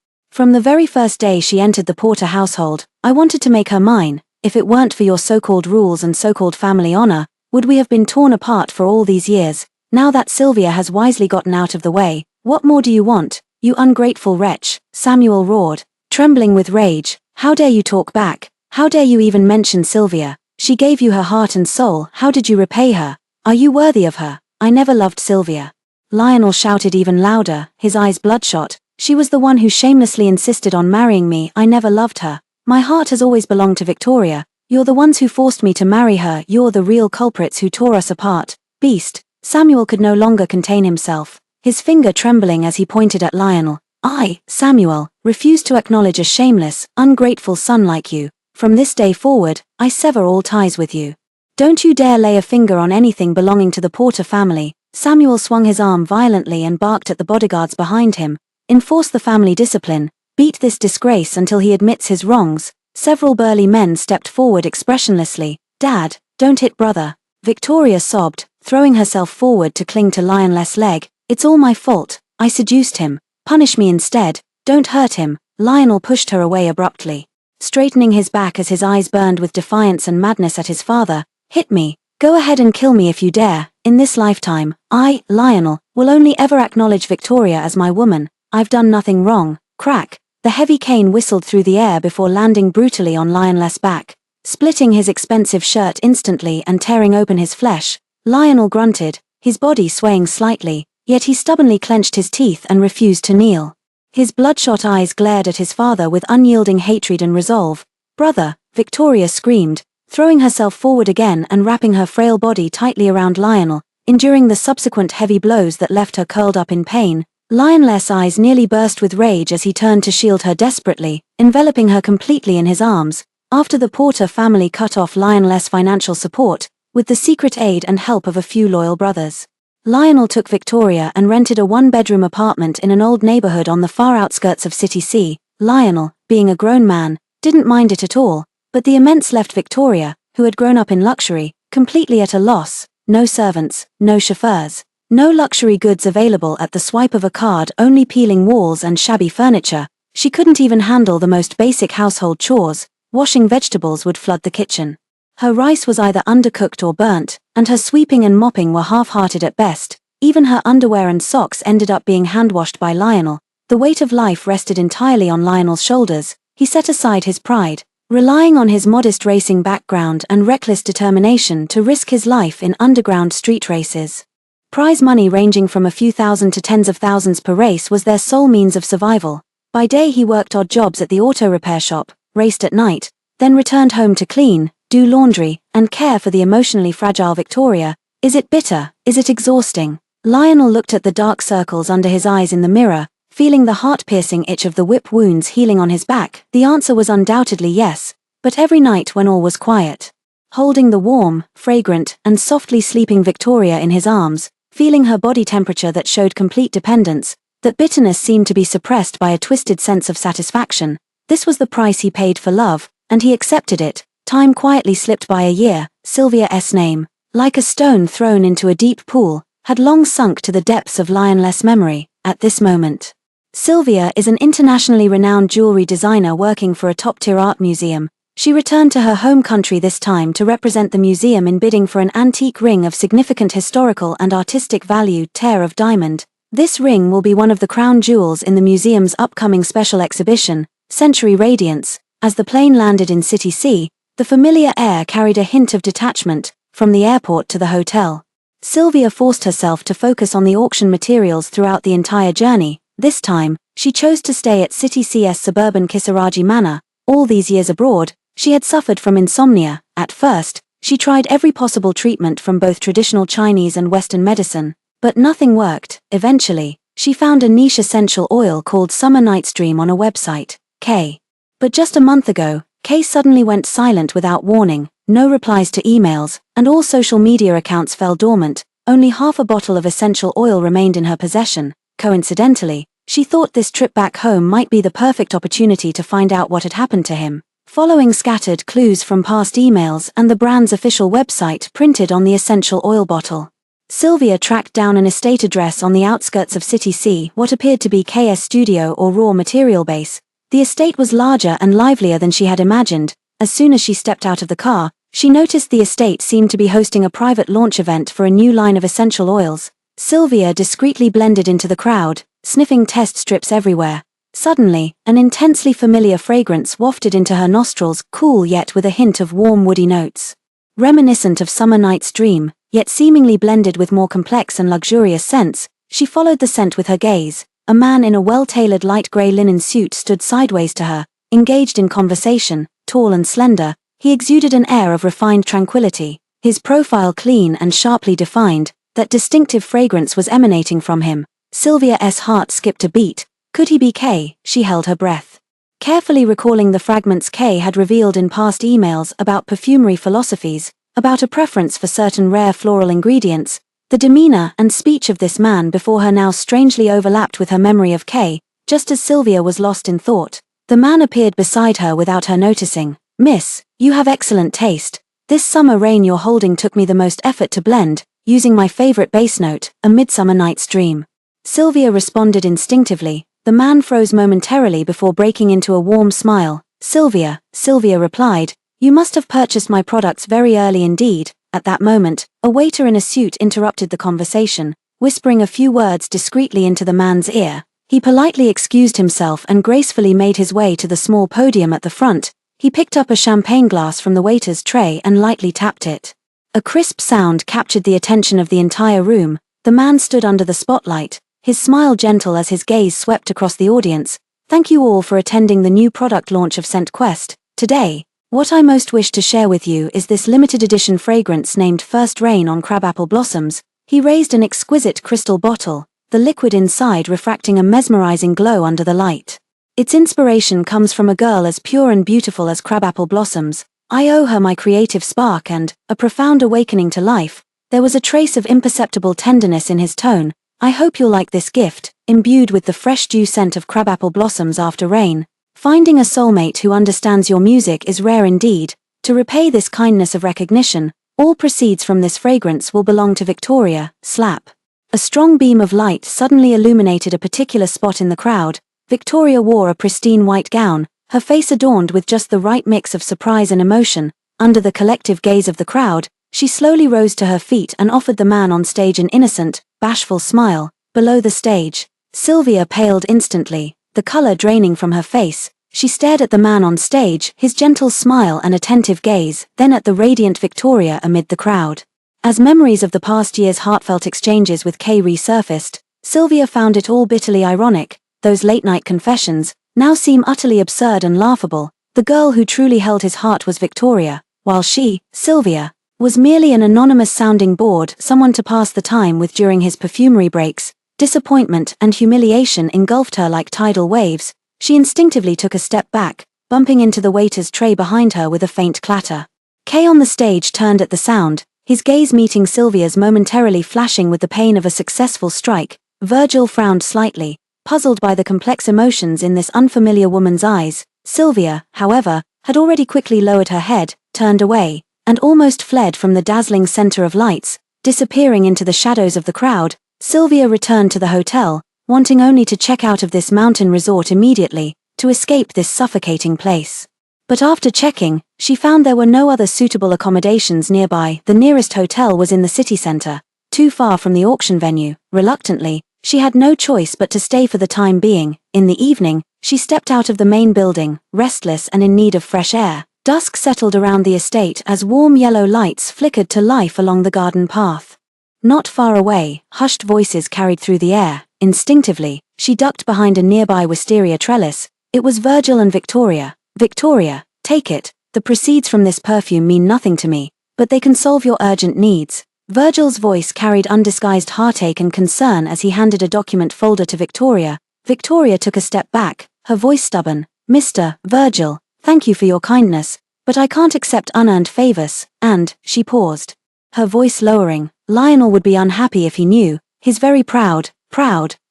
From the very first day she entered the Porter household, I wanted to make her mine. If it weren't for your so-called rules and so-called family honor, would we have been torn apart for all these years? Now that Sylvia has wisely gotten out of the way, what more do you want, you ungrateful wretch? Samuel roared, trembling with rage. How dare you talk back? How dare you even mention Sylvia? She gave you her heart and soul. How did you repay her? Are you worthy of her? I never loved Sylvia. Lionel shouted even louder, his eyes bloodshot. She was the one who shamelessly insisted on marrying me. I never loved her. My heart has always belonged to Victoria. You're the ones who forced me to marry her. You're the real culprits who tore us apart. Beast. Samuel could no longer contain himself, his finger trembling as he pointed at Lionel. I, Samuel, refuse to acknowledge a shameless, ungrateful son like you. From this day forward, I sever all ties with you. Don't you dare lay a finger on anything belonging to the Porter family. Samuel swung his arm violently and barked at the bodyguards behind him. Enforce the family discipline. Beat this disgrace until he admits his wrongs. Several burly men stepped forward expressionlessly. Dad, don't hit brother. Victoria sobbed, throwing herself forward to cling to Lionel's leg. It's all my fault. I seduced him. Punish me instead. Don't hurt him. Lionel pushed her away abruptly, straightening his back as his eyes burned with defiance and madness at his father. Hit me. Go ahead and kill me if you dare. In this lifetime, I, Lionel, will only ever acknowledge Victoria as my woman. I've done nothing wrong. Crack. The heavy cane whistled through the air before landing brutally on Lionel's back, splitting his expensive shirt instantly and tearing open his flesh. Lionel grunted, his body swaying slightly, yet he stubbornly clenched his teeth and refused to kneel. His bloodshot eyes glared at his father with unyielding hatred and resolve. Brother, Victoria screamed, throwing herself forward again and wrapping her frail body tightly around Lionel, enduring the subsequent heavy blows that left her curled up in pain. Lionel's eyes nearly burst with rage as he turned to shield her desperately, enveloping her completely in his arms. After the Porter family cut off Lionel's financial support, with the secret aid and help of a few loyal brothers, Lionel took Victoria and rented a one-bedroom apartment in an old neighborhood on the far outskirts of City C. Lionel, being a grown man, didn't mind it at all, but the immense left Victoria, who had grown up in luxury, completely at a loss. No servants, no chauffeurs, no luxury goods available at the swipe of a card, only peeling walls and shabby furniture. She couldn't even handle the most basic household chores. Washing vegetables would flood the kitchen. Her rice was either undercooked or burnt, and her sweeping and mopping were half-hearted at best. Even her underwear and socks ended up being hand-washed by Lionel. The weight of life rested entirely on Lionel's shoulders. He set aside his pride, relying on his modest racing background and reckless determination to risk his life in underground street races. Prize money ranging from a few thousand to tens of thousands per race was their sole means of survival. By day he worked odd jobs at the auto repair shop, raced at night, then returned home to clean, do laundry, and care for the emotionally fragile Victoria. Is it bitter? Is it exhausting? Lionel looked at the dark circles under his eyes in the mirror, feeling the heart-piercing itch of the whip wounds healing on his back. The answer was undoubtedly yes, but every night when all was quiet, holding the warm, fragrant, and softly sleeping Victoria in his arms, feeling her body temperature that showed complete dependence, that bitterness seemed to be suppressed by a twisted sense of satisfaction. This was the price he paid for love, and he accepted it. Time quietly slipped by a year. Sylvia's name, like a stone thrown into a deep pool, had long sunk to the depths of Lionel's memory. At this moment, Sylvia is an internationally renowned jewelry designer working for a top-tier art museum. She returned to her home country this time to represent the museum in bidding for an antique ring of significant historical and artistic value, tear of diamond. This ring will be one of the crown jewels in the museum's upcoming special exhibition, Century Radiance. As the plane landed in City C, the familiar air carried a hint of detachment, from the airport to the hotel. Sylvia forced herself to focus on the auction materials throughout the entire journey. This time, she chose to stay at City C's suburban Kisaragi Manor. All these years abroad, she had suffered from insomnia. At first, She tried every possible treatment from both traditional Chinese and Western medicine, but nothing worked. Eventually, she found a niche essential oil called Summer Night's Dream on a website, K. But just a month ago, K suddenly went silent without warning, no replies to emails, and all social media accounts fell dormant. Only half a bottle of essential oil remained in her possession. Coincidentally, she thought this trip back home might be the perfect opportunity to find out what had happened to him. Following scattered clues from past emails and the brand's official website printed on the essential oil bottle, Sylvia tracked down an estate address on the outskirts of City C, what appeared to be K's studio or raw material base. The estate was larger and livelier than she had imagined. As soon as she stepped out of the car, she noticed the estate seemed to be hosting a private launch event for a new line of essential oils. Sylvia discreetly blended into the crowd, sniffing test strips everywhere. Suddenly, an intensely familiar fragrance wafted into her nostrils, cool yet with a hint of warm woody notes. Reminiscent of Summer Night's Dream, yet seemingly blended with more complex and luxurious scents, she followed the scent with her gaze. A man in a well-tailored light grey linen suit stood sideways to her, engaged in conversation. Tall and slender, he exuded an air of refined tranquility, his profile clean and sharply defined. That distinctive fragrance was emanating from him. Sylvia's heart skipped a beat. Could he be K? She held her breath, carefully recalling the fragments K had revealed in past emails about perfumery philosophies, about a preference for certain rare floral ingredients. The demeanor and speech of this man before her now strangely overlapped with her memory of K. Just as Sylvia was lost in thought, the man appeared beside her without her noticing. "Miss, you have excellent taste. This summer rain you're holding took me the most effort to blend, using my favorite bass note, A Midsummer Night's Dream." Sylvia responded instinctively. The man froze momentarily before breaking into a warm smile. Sylvia replied, "You must have purchased my products very early indeed." At that moment, a waiter in a suit interrupted the conversation, whispering a few words discreetly into the man's ear. He politely excused himself and gracefully made his way to the small podium at the front. He picked up a champagne glass from the waiter's tray and lightly tapped it. A crisp sound captured the attention of the entire room. The man stood under the spotlight, his smile gentle as his gaze swept across the audience. "Thank you all for attending the new product launch of Scent Quest. Today, what I most wish to share with you is this limited edition fragrance named First Rain on Crabapple Blossoms." He raised an exquisite crystal bottle, the liquid inside refracting a mesmerizing glow under the light. "Its inspiration comes from a girl as pure and beautiful as Crabapple Blossoms. I owe her my creative spark and a profound awakening to life." There was a trace of imperceptible tenderness in his tone. "I hope you'll like this gift, imbued with the fresh dew scent of crabapple blossoms after rain. Finding a soulmate who understands your music is rare indeed. To repay this kindness of recognition, all proceeds from this fragrance will belong to Victoria." Slap. A strong beam of light suddenly illuminated a particular spot in the crowd. Victoria wore a pristine white gown, her face adorned with just the right mix of surprise and emotion. Under the collective gaze of the crowd, she slowly rose to her feet and offered the man on stage an innocent, bashful smile. Below the stage, Sylvia paled instantly, the color draining from her face. She stared at the man on stage, his gentle smile and attentive gaze, then at the radiant Victoria amid the crowd. As memories of the past year's heartfelt exchanges with Kay resurfaced, Sylvia found it all bitterly ironic. Those late-night confessions now seem utterly absurd and laughable. The girl who truly held his heart was Victoria, while she, Sylvia, was merely an anonymous sounding board, someone to pass the time with during his perfumery breaks. Disappointment and humiliation engulfed her like tidal waves. She instinctively took a step back, bumping into the waiter's tray behind her with a faint clatter. Kay on the stage turned at the sound, his gaze meeting Sylvia's, momentarily flashing with the pain of a successful strike. Virgil frowned slightly, puzzled by the complex emotions in this unfamiliar woman's eyes. Sylvia, however, had already quickly lowered her head, turned away, and almost fled from the dazzling center of lights. Disappearing into the shadows of the crowd, Sylvia returned to the hotel, wanting only to check out of this mountain resort immediately, to escape this suffocating place. But after checking, she found there were no other suitable accommodations nearby. The nearest hotel was in the city center, too far from the auction venue. Reluctantly, she had no choice but to stay for the time being. In the evening, she stepped out of the main building, restless and in need of fresh air. Dusk settled around the estate as warm yellow lights flickered to life along the garden path. Not far away, hushed voices carried through the air. Instinctively, she ducked behind a nearby wisteria trellis. It was Virgil and Victoria. "Victoria, take it. The proceeds from this perfume mean nothing to me. but they can solve your urgent needs. Virgil's voice carried undisguised heartache and concern as he handed a document folder to Victoria. Victoria took a step back, her voice stubborn. Mr. Virgil, thank you for your kindness, but I can't accept unearned favors, and, she paused, her voice lowering, Lionel would be unhappy if he knew. He's very proud.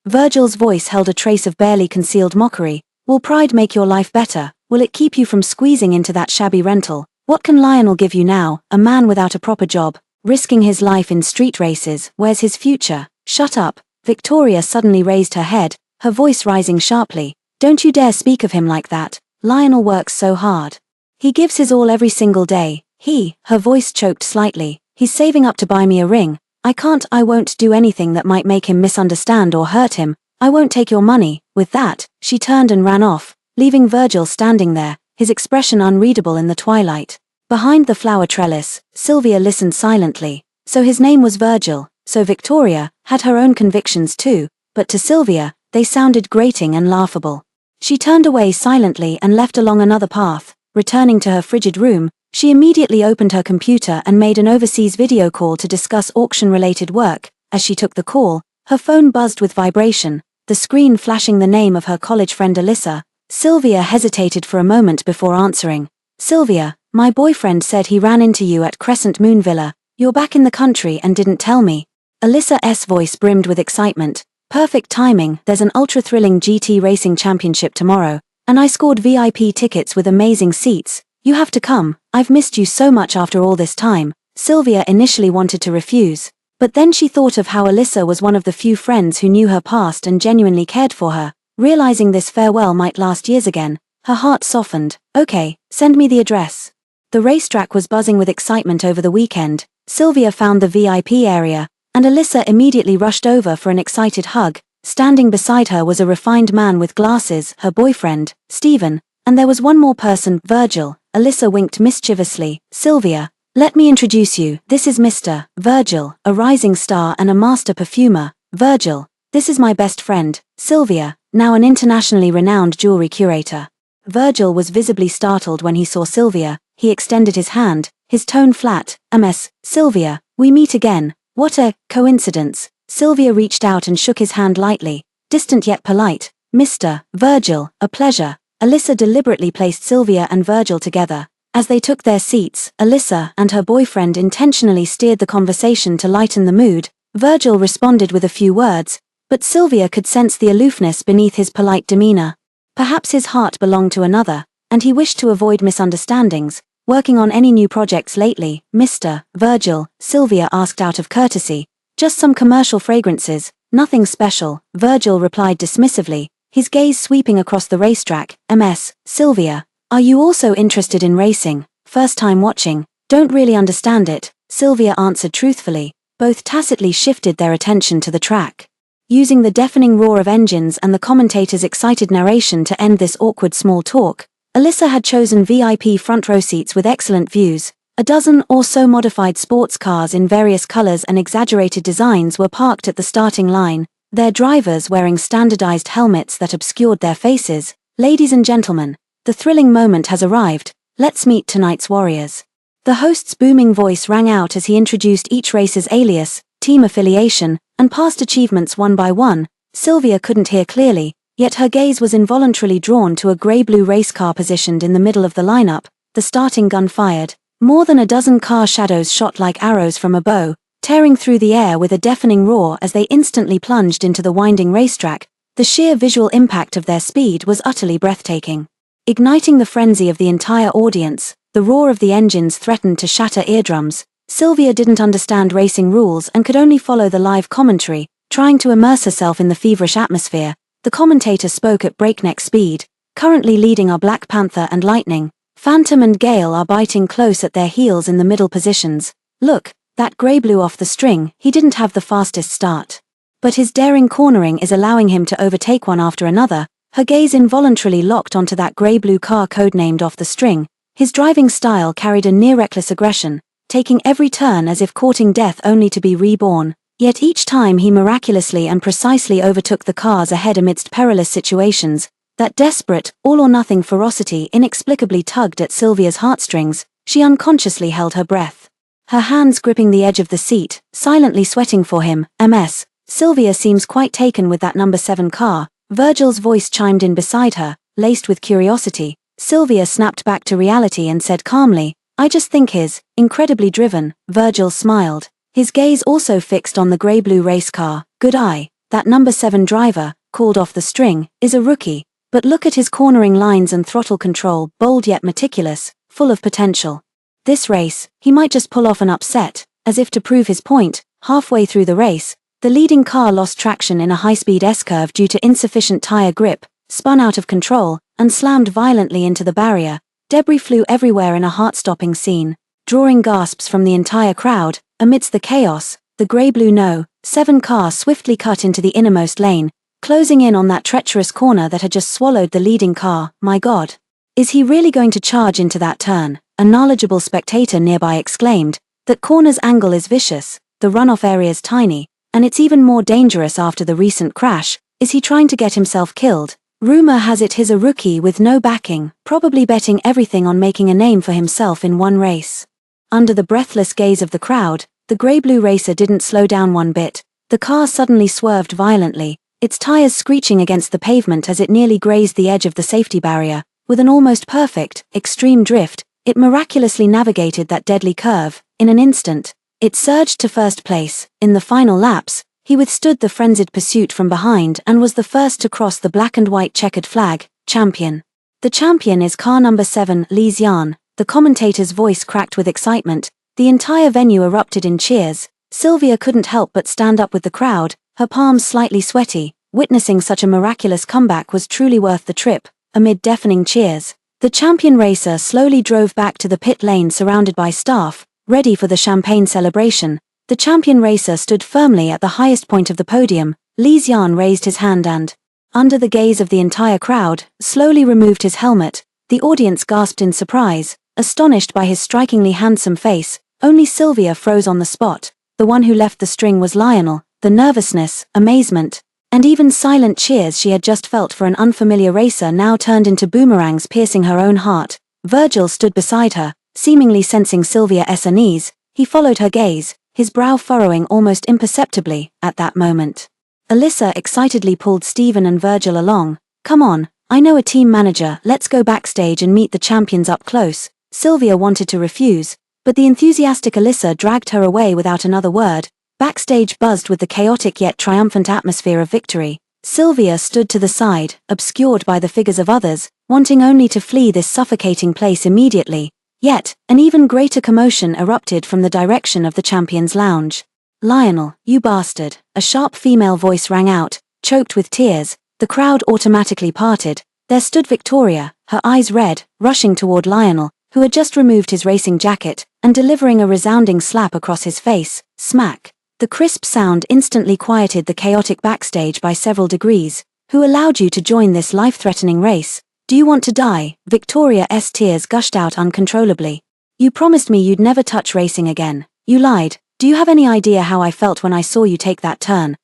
Virgil's voice held a trace of barely concealed mockery. Will pride make your life better? Will it keep you from squeezing into that shabby rental? What can Lionel give you now, a man without a proper job, risking his life in street races? Where's his future? Shut up. Victoria suddenly raised her head, her voice rising sharply. Don't you dare speak of him like that. Lionel works so hard. He gives his all every single day. Her voice choked slightly. He's saving up to buy me a ring. I won't do anything that might make him misunderstand or hurt him. I won't take your money. With that, she turned and ran off, leaving Virgil standing there, his expression unreadable in the twilight. Behind the flower trellis, Sylvia listened silently. So his name was Virgil, so Victoria had her own convictions too, but to Sylvia, they sounded grating and laughable. She turned away silently and left along another path. Returning to her frigid room, she immediately opened her computer and made an overseas video call to discuss auction-related work. As she took the call, her phone buzzed with vibration, the screen flashing the name of her college friend Alyssa. Sylvia hesitated for a moment before answering. Sylvia, my boyfriend said he ran into you at Crescent Moon Villa. You're back in the country and didn't tell me. Alyssa's voice brimmed with excitement. Perfect timing, there's an ultra-thrilling GT racing championship tomorrow, and I scored VIP tickets with amazing seats. You have to come. I've missed you so much after all this time. Sylvia initially wanted to refuse, but then she thought of how Alyssa was one of the few friends who knew her past and genuinely cared for her. Realizing this farewell might last years again, her heart softened. Okay, send me the address. The racetrack was buzzing with excitement over the weekend. Sylvia found the VIP area, and Alyssa immediately rushed over for an excited hug. Standing beside her was a refined man with glasses, her boyfriend, Stephen, and there was one more person, Virgil. Alyssa winked mischievously. Sylvia, let me introduce you. This is Mr. Virgil, a rising star and a master perfumer. Virgil, this is my best friend, Sylvia, now an internationally renowned jewelry curator. Virgil was visibly startled when he saw Sylvia. He extended his hand, his tone flat. Sylvia, we meet again. What a coincidence. Sylvia reached out and shook his hand lightly, distant yet polite. Mr. Virgil, a pleasure. Alyssa deliberately placed Sylvia and Virgil together. As they took their seats, Alyssa and her boyfriend intentionally steered the conversation to lighten the mood. Virgil responded with a few words, but Sylvia could sense the aloofness beneath his polite demeanor. Perhaps his heart belonged to another, and he wished to avoid misunderstandings. Working on any new projects lately, Mr. Virgil? Sylvia asked out of courtesy. Just some commercial fragrances, nothing special, Virgil replied dismissively, his gaze sweeping across the racetrack. Sylvia, are you also interested in racing? First time watching, don't really understand it, Sylvia answered truthfully. Both tacitly shifted their attention to the track. Using the deafening roar of engines and the commentator's excited narration to end this awkward small talk, Alyssa had chosen VIP front row seats with excellent views. A dozen or so modified sports cars in various colors and exaggerated designs were parked at the starting line, their drivers wearing standardized helmets that obscured their faces. Ladies and gentlemen, the thrilling moment has arrived. Let's meet tonight's warriors. The host's booming voice rang out as he introduced each racer's alias, team affiliation, and past achievements one by one. Sylvia couldn't hear clearly, yet her gaze was involuntarily drawn to a grey-blue race car positioned in the middle of the lineup. The starting gun fired. More than a dozen car shadows shot like arrows from a bow, tearing through the air with a deafening roar as they instantly plunged into the winding racetrack. The sheer visual impact of their speed was utterly breathtaking. Igniting the frenzy of the entire audience, the roar of the engines threatened to shatter eardrums. Sylvia didn't understand racing rules and could only follow the live commentary, trying to immerse herself in the feverish atmosphere. The commentator spoke at breakneck speed. Currently leading are Black Panther and Lightning. Phantom and Gale are biting close at their heels in the middle positions. Look, that grey blew off the string. He didn't have the fastest start, but his daring cornering is allowing him to overtake one after another. Her gaze involuntarily locked onto that grey-blue car codenamed Off the String. His driving style carried a near-reckless aggression, taking every turn as if courting death only to be reborn. Yet each time he miraculously and precisely overtook the cars ahead amidst perilous situations. That desperate, all-or-nothing ferocity inexplicably tugged at Sylvia's heartstrings. She unconsciously held her breath. her hands gripping the edge of the seat, silently sweating for him. "Ms. Sylvia seems quite taken with that number 7 car," Virgil's voice chimed in beside her, laced with curiosity. Sylvia snapped back to reality and said calmly, "I just think he's incredibly driven." Virgil smiled, his gaze also fixed on the grey-blue race car. "Good eye. That number 7 driver, called off the string, is a rookie. But look at his cornering lines and throttle control, bold yet meticulous, full of potential. This race, he might just pull off an upset." As if to prove his point, halfway through the race, the leading car lost traction in a high-speed S-curve due to insufficient tire grip, spun out of control, and slammed violently into the barrier. Debris flew everywhere in a heart-stopping scene, drawing gasps from the entire crowd. Amidst the chaos, the grey-blue No. 7 car swiftly cut into the innermost lane, closing in on that treacherous corner that had just swallowed the leading car. "My God. Is he really going to charge into that turn?" a knowledgeable spectator nearby exclaimed. "That corner's angle is vicious, the runoff area's tiny, and it's even more dangerous after the recent crash. Is he trying to get himself killed?" Rumor has it he's a rookie with no backing, probably betting everything on making a name for himself in one race. Under the breathless gaze of the crowd, the grey-blue racer didn't slow down one bit. The car suddenly swerved violently, its tires screeching against the pavement as it nearly grazed the edge of the safety barrier. With an almost perfect, extreme drift, it miraculously navigated that deadly curve. In an instant, it surged to first place. In the final laps, he withstood the frenzied pursuit from behind and was the first to cross the black and white checkered flag. "Champion. The champion is car number 7, Li Xian." The commentator's voice cracked with excitement. The entire venue erupted in cheers. Sylvia couldn't help but stand up with the crowd, her palms slightly sweaty. Witnessing such a miraculous comeback was truly worth the trip. Amid deafening cheers, the champion racer slowly drove back to the pit lane surrounded by staff, ready for the champagne celebration. The champion racer stood firmly at the highest point of the podium. Li Xian raised his hand and, under the gaze of the entire crowd, slowly removed his helmet. The audience gasped in surprise, astonished by his strikingly handsome face. Only Sylvia froze on the spot. The one who left the string was Lionel. The nervousness, amazement, and even silent cheers she had just felt for an unfamiliar racer now turned into boomerangs piercing her own heart. Virgil stood beside her, seemingly sensing Sylvia's unease. He followed her gaze, his brow furrowing almost imperceptibly. At that moment, Alyssa excitedly pulled Stephen and Virgil along. "Come on, I know a team manager, let's go backstage and meet the champions up close." Sylvia wanted to refuse, but the enthusiastic Alyssa dragged her away without another word. Backstage buzzed with the chaotic yet triumphant atmosphere of victory. Sylvia stood to the side, obscured by the figures of others, wanting only to flee this suffocating place immediately. Yet, an even greater commotion erupted from the direction of the Champions Lounge. "Lionel, you bastard," a sharp female voice rang out, choked with tears. The crowd automatically parted. There stood Victoria, her eyes red, rushing toward Lionel, who had just removed his racing jacket, and delivering a resounding slap across his face. Smack. The crisp sound instantly quieted the chaotic backstage by several degrees. "Who allowed you to join this life-threatening race? Do you want to die?" Victoria's tears gushed out uncontrollably. "You promised me you'd never touch racing again. You lied. Do you have any idea how I felt when I saw you take that turn?"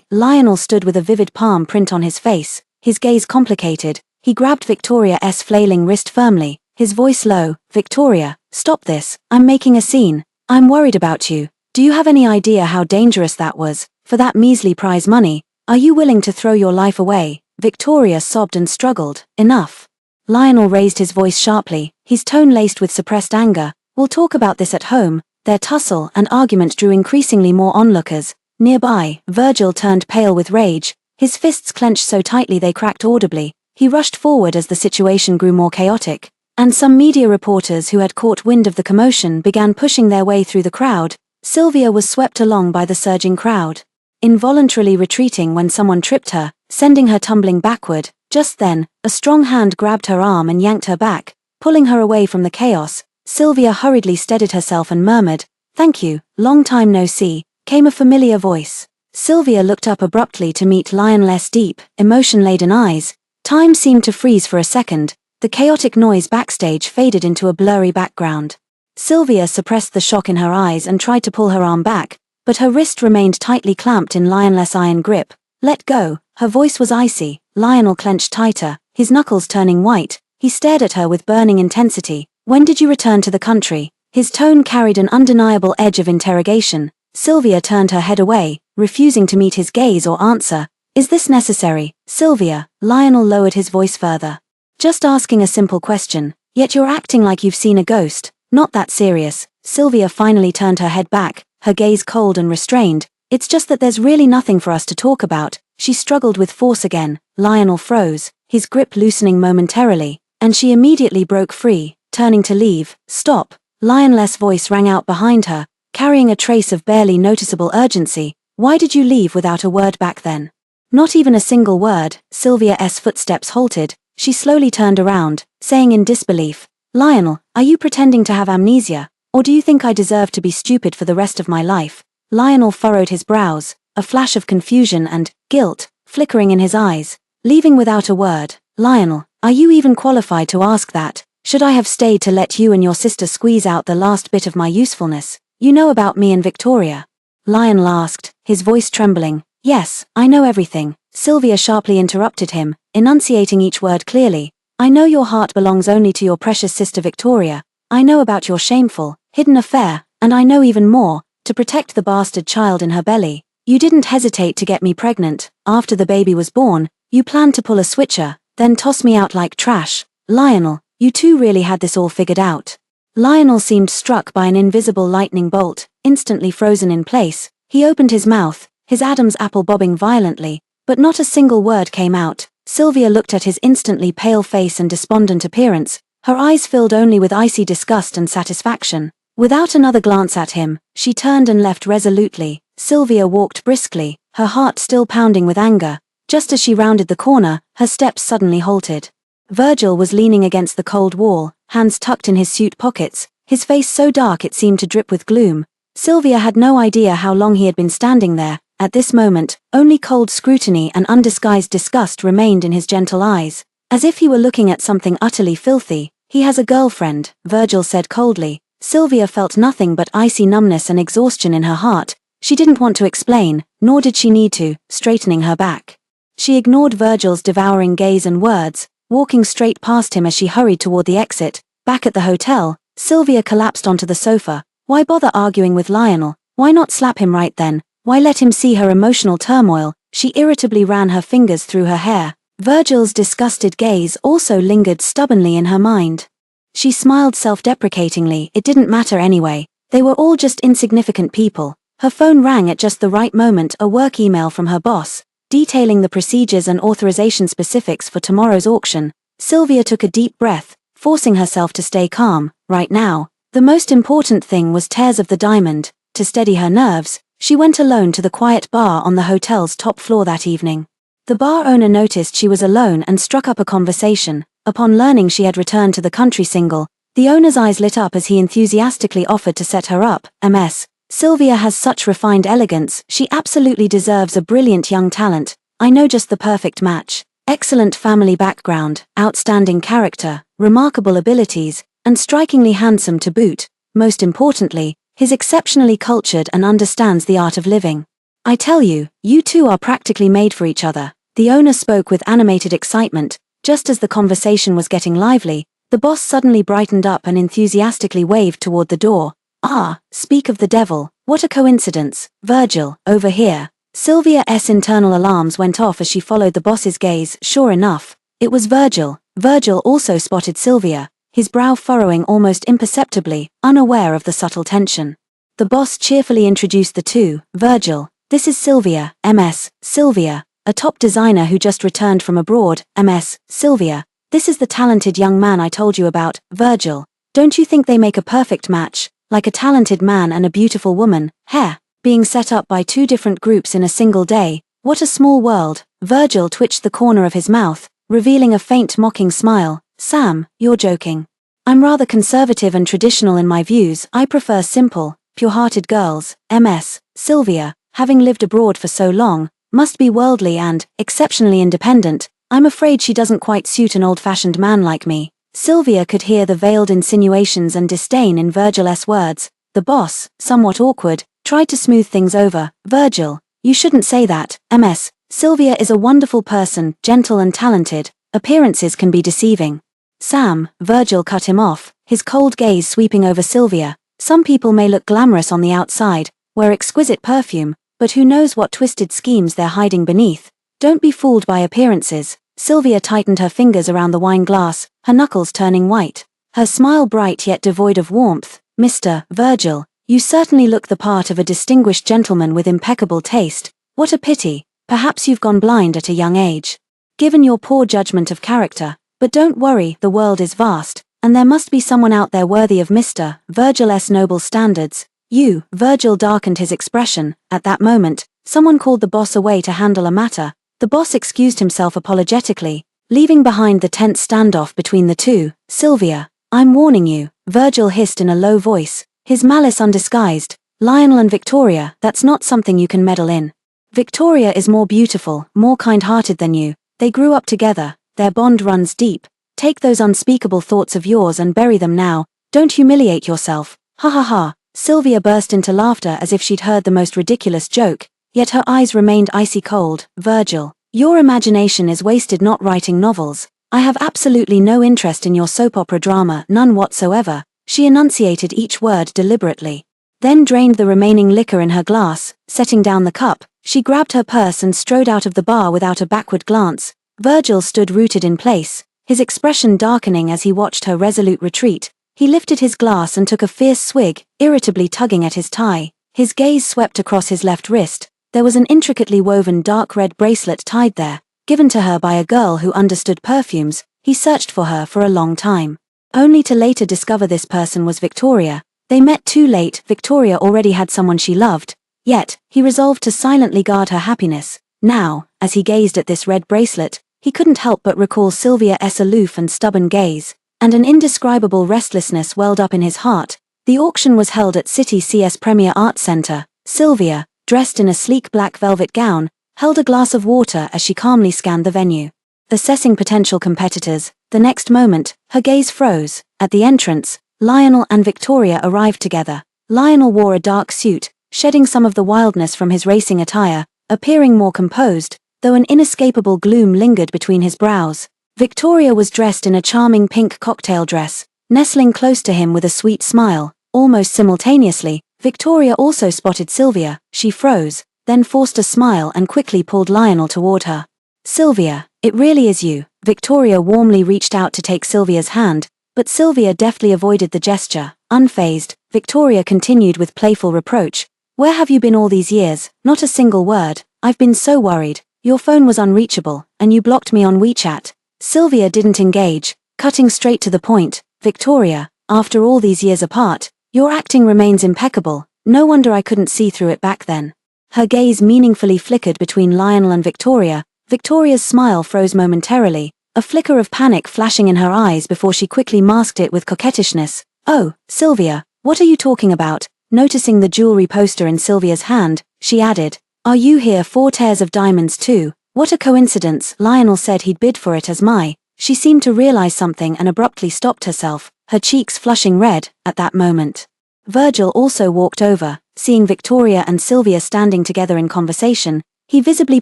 Lionel stood with a vivid palm print on his face, his gaze complicated. He grabbed Victoria's flailing wrist firmly, his voice low. "Victoria, stop this. I'm making a scene. I'm worried about you. Do you have any idea how dangerous that was? For that measly prize money, are you willing to throw your life away?" Victoria sobbed and struggled. "Enough." Lionel raised his voice sharply, his tone laced with suppressed anger. "We'll talk about this at home." Their tussle and argument drew increasingly more onlookers. Nearby, Virgil turned pale with rage, his fists clenched so tightly they cracked audibly. He rushed forward as the situation grew more chaotic, and some media reporters who had caught wind of the commotion began pushing their way through the crowd. Sylvia was swept along by the surging crowd, involuntarily retreating when someone tripped her, sending her tumbling backward. Just then, a strong hand grabbed her arm and yanked her back, pulling her away from the chaos. Sylvia hurriedly steadied herself and murmured, "Thank you, long time no see," came a familiar voice. Sylvia looked up abruptly to meet Lionel's deep, emotion-laden eyes. Time seemed to freeze for a second. The chaotic noise backstage faded into a blurry background. Sylvia suppressed the shock in her eyes and tried to pull her arm back, but her wrist remained tightly clamped in Lionel's iron grip. "Let go." Her voice was icy. Lionel clenched tighter, his knuckles turning white. He stared at her with burning intensity. "When did you return to the country?" His tone carried an undeniable edge of interrogation. Sylvia turned her head away, refusing to meet his gaze or answer. Is this necessary, Sylvia? Lionel lowered his voice further. Just asking a simple question, yet you're acting like you've seen a ghost. Not that serious. Sylvia finally turned her head back, her gaze cold and restrained. It's just that there's really nothing for us to talk about. She struggled with force again. Lionel froze, his grip loosening momentarily, and she immediately broke free, turning to leave. Stop. Lionel's voice rang out behind her, carrying a trace of barely noticeable urgency. Why did you leave without a word back then? Not even a single word. Sylvia's footsteps halted. She slowly turned around, saying in disbelief, Lionel, are you pretending to have amnesia, or do you think I deserve to be stupid for the rest of my life? Lionel furrowed his brows, a flash of confusion and guilt flickering in his eyes. Leaving without a word. Lionel, are you even qualified to ask that? Should I have stayed to let you and your sister squeeze out the last bit of my usefulness? You know about me and Victoria? Lionel asked, his voice trembling. Yes, I know everything. Sylvia sharply interrupted him, enunciating each word clearly. I know your heart belongs only to your precious sister Victoria. I know about your shameful, hidden affair, and I know even more, to protect the bastard child in her belly. You didn't hesitate to get me pregnant. After the baby was born, you planned to pull a switcher, then toss me out like trash. Lionel, you two really had this all figured out. Lionel seemed struck by an invisible lightning bolt, instantly frozen in place. He opened his mouth, his Adam's apple bobbing violently, but not a single word came out. Sylvia looked at his instantly pale face and despondent appearance, her eyes filled only with icy disgust and satisfaction. Without another glance at him, she turned and left resolutely. Sylvia walked briskly, her heart still pounding with anger. Just as she rounded the corner, her steps suddenly halted. Virgil was leaning against the cold wall, hands tucked in his suit pockets, his face so dark it seemed to drip with gloom. Sylvia had no idea how long he had been standing there. At this moment, only cold scrutiny and undisguised disgust remained in his gentle eyes, as if he were looking at something utterly filthy. He has a girlfriend, Virgil said coldly. Sylvia felt nothing but icy numbness and exhaustion in her heart. She didn't want to explain, nor did she need to, straightening her back. She ignored Virgil's devouring gaze and words, walking straight past him as she hurried toward the exit. Back at the hotel, Sylvia collapsed onto the sofa. Why bother arguing with Lionel? Why not slap him right then? Why let him see her emotional turmoil? She irritably ran her fingers through her hair. Virgil's disgusted gaze also lingered stubbornly in her mind. She smiled self-deprecatingly. It didn't matter anyway. They were all just insignificant people. Her phone rang at just the right moment, a work email from her boss, detailing the procedures and authorization specifics for tomorrow's auction. Sylvia took a deep breath, forcing herself to stay calm. Right now, the most important thing was tears of the diamond. To steady her nerves, she went alone to the quiet bar on the hotel's top floor that evening. The bar owner noticed she was alone and struck up a conversation. Upon learning she had returned to the country single, the owner's eyes lit up as he enthusiastically offered to set her up. Ms. Sylvia has such refined elegance, she absolutely deserves a brilliant young talent. I know just the perfect match. Excellent family background, outstanding character, remarkable abilities, and strikingly handsome to boot. Most importantly, he's exceptionally cultured and understands the art of living. I tell you, you two are practically made for each other. The owner spoke with animated excitement. Just as the conversation was getting lively, the boss suddenly brightened up and enthusiastically waved toward the door. Ah, speak of the devil, what a coincidence. Virgil, over here. Sylvia's internal alarms went off as she followed the boss's gaze. Sure enough, it was Virgil. Virgil also spotted Sylvia, his brow furrowing almost imperceptibly, unaware of the subtle tension. The boss cheerfully introduced the two. Virgil, this is Sylvia, Ms. Sylvia, a top designer who just returned from abroad. Ms. Sylvia, this is the talented young man I told you about. Virgil, don't you think they make a perfect match, like a talented man and a beautiful woman? Hair, being set up by two different groups in a single day. What a small world. Virgil twitched the corner of his mouth, revealing a faint mocking smile. Sam, you're joking. I'm rather conservative and traditional in my views. I prefer simple, pure-hearted girls. Ms. Sylvia, having lived abroad for so long, must be worldly and exceptionally independent. I'm afraid she doesn't quite suit an old-fashioned man like me. Sylvia could hear the veiled insinuations and disdain in Virgil's words. The boss, somewhat awkward, tried to smooth things over. Virgil, you shouldn't say that. Ms. Sylvia is a wonderful person, gentle and talented. Appearances can be deceiving. Sam, Virgil cut him off, his cold gaze sweeping over Sylvia. Some people may look glamorous on the outside, wear exquisite perfume, but who knows what twisted schemes they're hiding beneath. Don't be fooled by appearances. Sylvia tightened her fingers around the wine glass, her knuckles turning white. Her smile bright yet devoid of warmth. Mr. Virgil, you certainly look the part of a distinguished gentleman with impeccable taste. What a pity, perhaps you've gone blind at a young age. Given your poor judgment of character. But don't worry, the world is vast, and there must be someone out there worthy of Mr. Virgil's noble standards. You, Virgil darkened his expression. At that moment, someone called the boss away to handle a matter. The boss excused himself apologetically, leaving behind the tense standoff between the two. Sylvia, I'm warning you, Virgil hissed in a low voice, his malice undisguised. Lionel and Victoria, that's not something you can meddle in. Victoria is more beautiful, more kind-hearted than you. They grew up together, their bond runs deep. Take those unspeakable thoughts of yours and bury them now. Don't humiliate yourself. Ha ha ha. Sylvia burst into laughter as if she'd heard the most ridiculous joke, yet her eyes remained icy cold. Virgil, your imagination is wasted not writing novels. I have absolutely no interest in your soap opera drama, none whatsoever. She enunciated each word deliberately, then drained the remaining liquor in her glass. Setting down the cup, she grabbed her purse and strode out of the bar without a backward glance. Virgil stood rooted in place, his expression darkening as he watched her resolute retreat. He lifted his glass and took a fierce swig, irritably tugging at his tie. His gaze swept across his left wrist. There was an intricately woven dark red bracelet tied there, given to her by a girl who understood perfumes. He searched for her for a long time, only to later discover this person was Victoria. They met too late. Victoria already had someone she loved, yet he resolved to silently guard her happiness. Now, as he gazed at this red bracelet, he couldn't help but recall Sylvia's aloof and stubborn gaze, and an indescribable restlessness welled up in his heart. The auction was held at City CS Premier Arts Center. Sylvia, dressed in a sleek black velvet gown, held a glass of water as she calmly scanned the venue, assessing potential competitors. The next moment, her gaze froze. At the entrance, Lionel and Victoria arrived together. Lionel wore a dark suit, shedding some of the wildness from his racing attire, appearing more composed, though an inescapable gloom lingered between his brows. Victoria was dressed in a charming pink cocktail dress, nestling close to him with a sweet smile. Almost simultaneously, Victoria also spotted Sylvia. She froze, then forced a smile and quickly pulled Lionel toward her. Sylvia, it really is you. Victoria warmly reached out to take Sylvia's hand, but Sylvia deftly avoided the gesture. Unfazed, Victoria continued with playful reproach. Where have you been all these years? Not a single word. I've been so worried. Your phone was unreachable, and you blocked me on WeChat. Sylvia didn't engage, cutting straight to the point. Victoria, after all these years apart, your acting remains impeccable. No wonder I couldn't see through it back then. Her gaze meaningfully flickered between Lionel and Victoria. Victoria's smile froze momentarily, a flicker of panic flashing in her eyes before she quickly masked it with coquettishness. Oh, Sylvia, what are you talking about? Noticing the jewelry poster in Sylvia's hand, she added, are you here 4 tares of diamonds too? What a coincidence. Lionel said he'd bid for it as my. She seemed to realize something and abruptly stopped herself, her cheeks flushing red. At that moment, Virgil also walked over. Seeing Victoria and Sylvia standing together in conversation, he visibly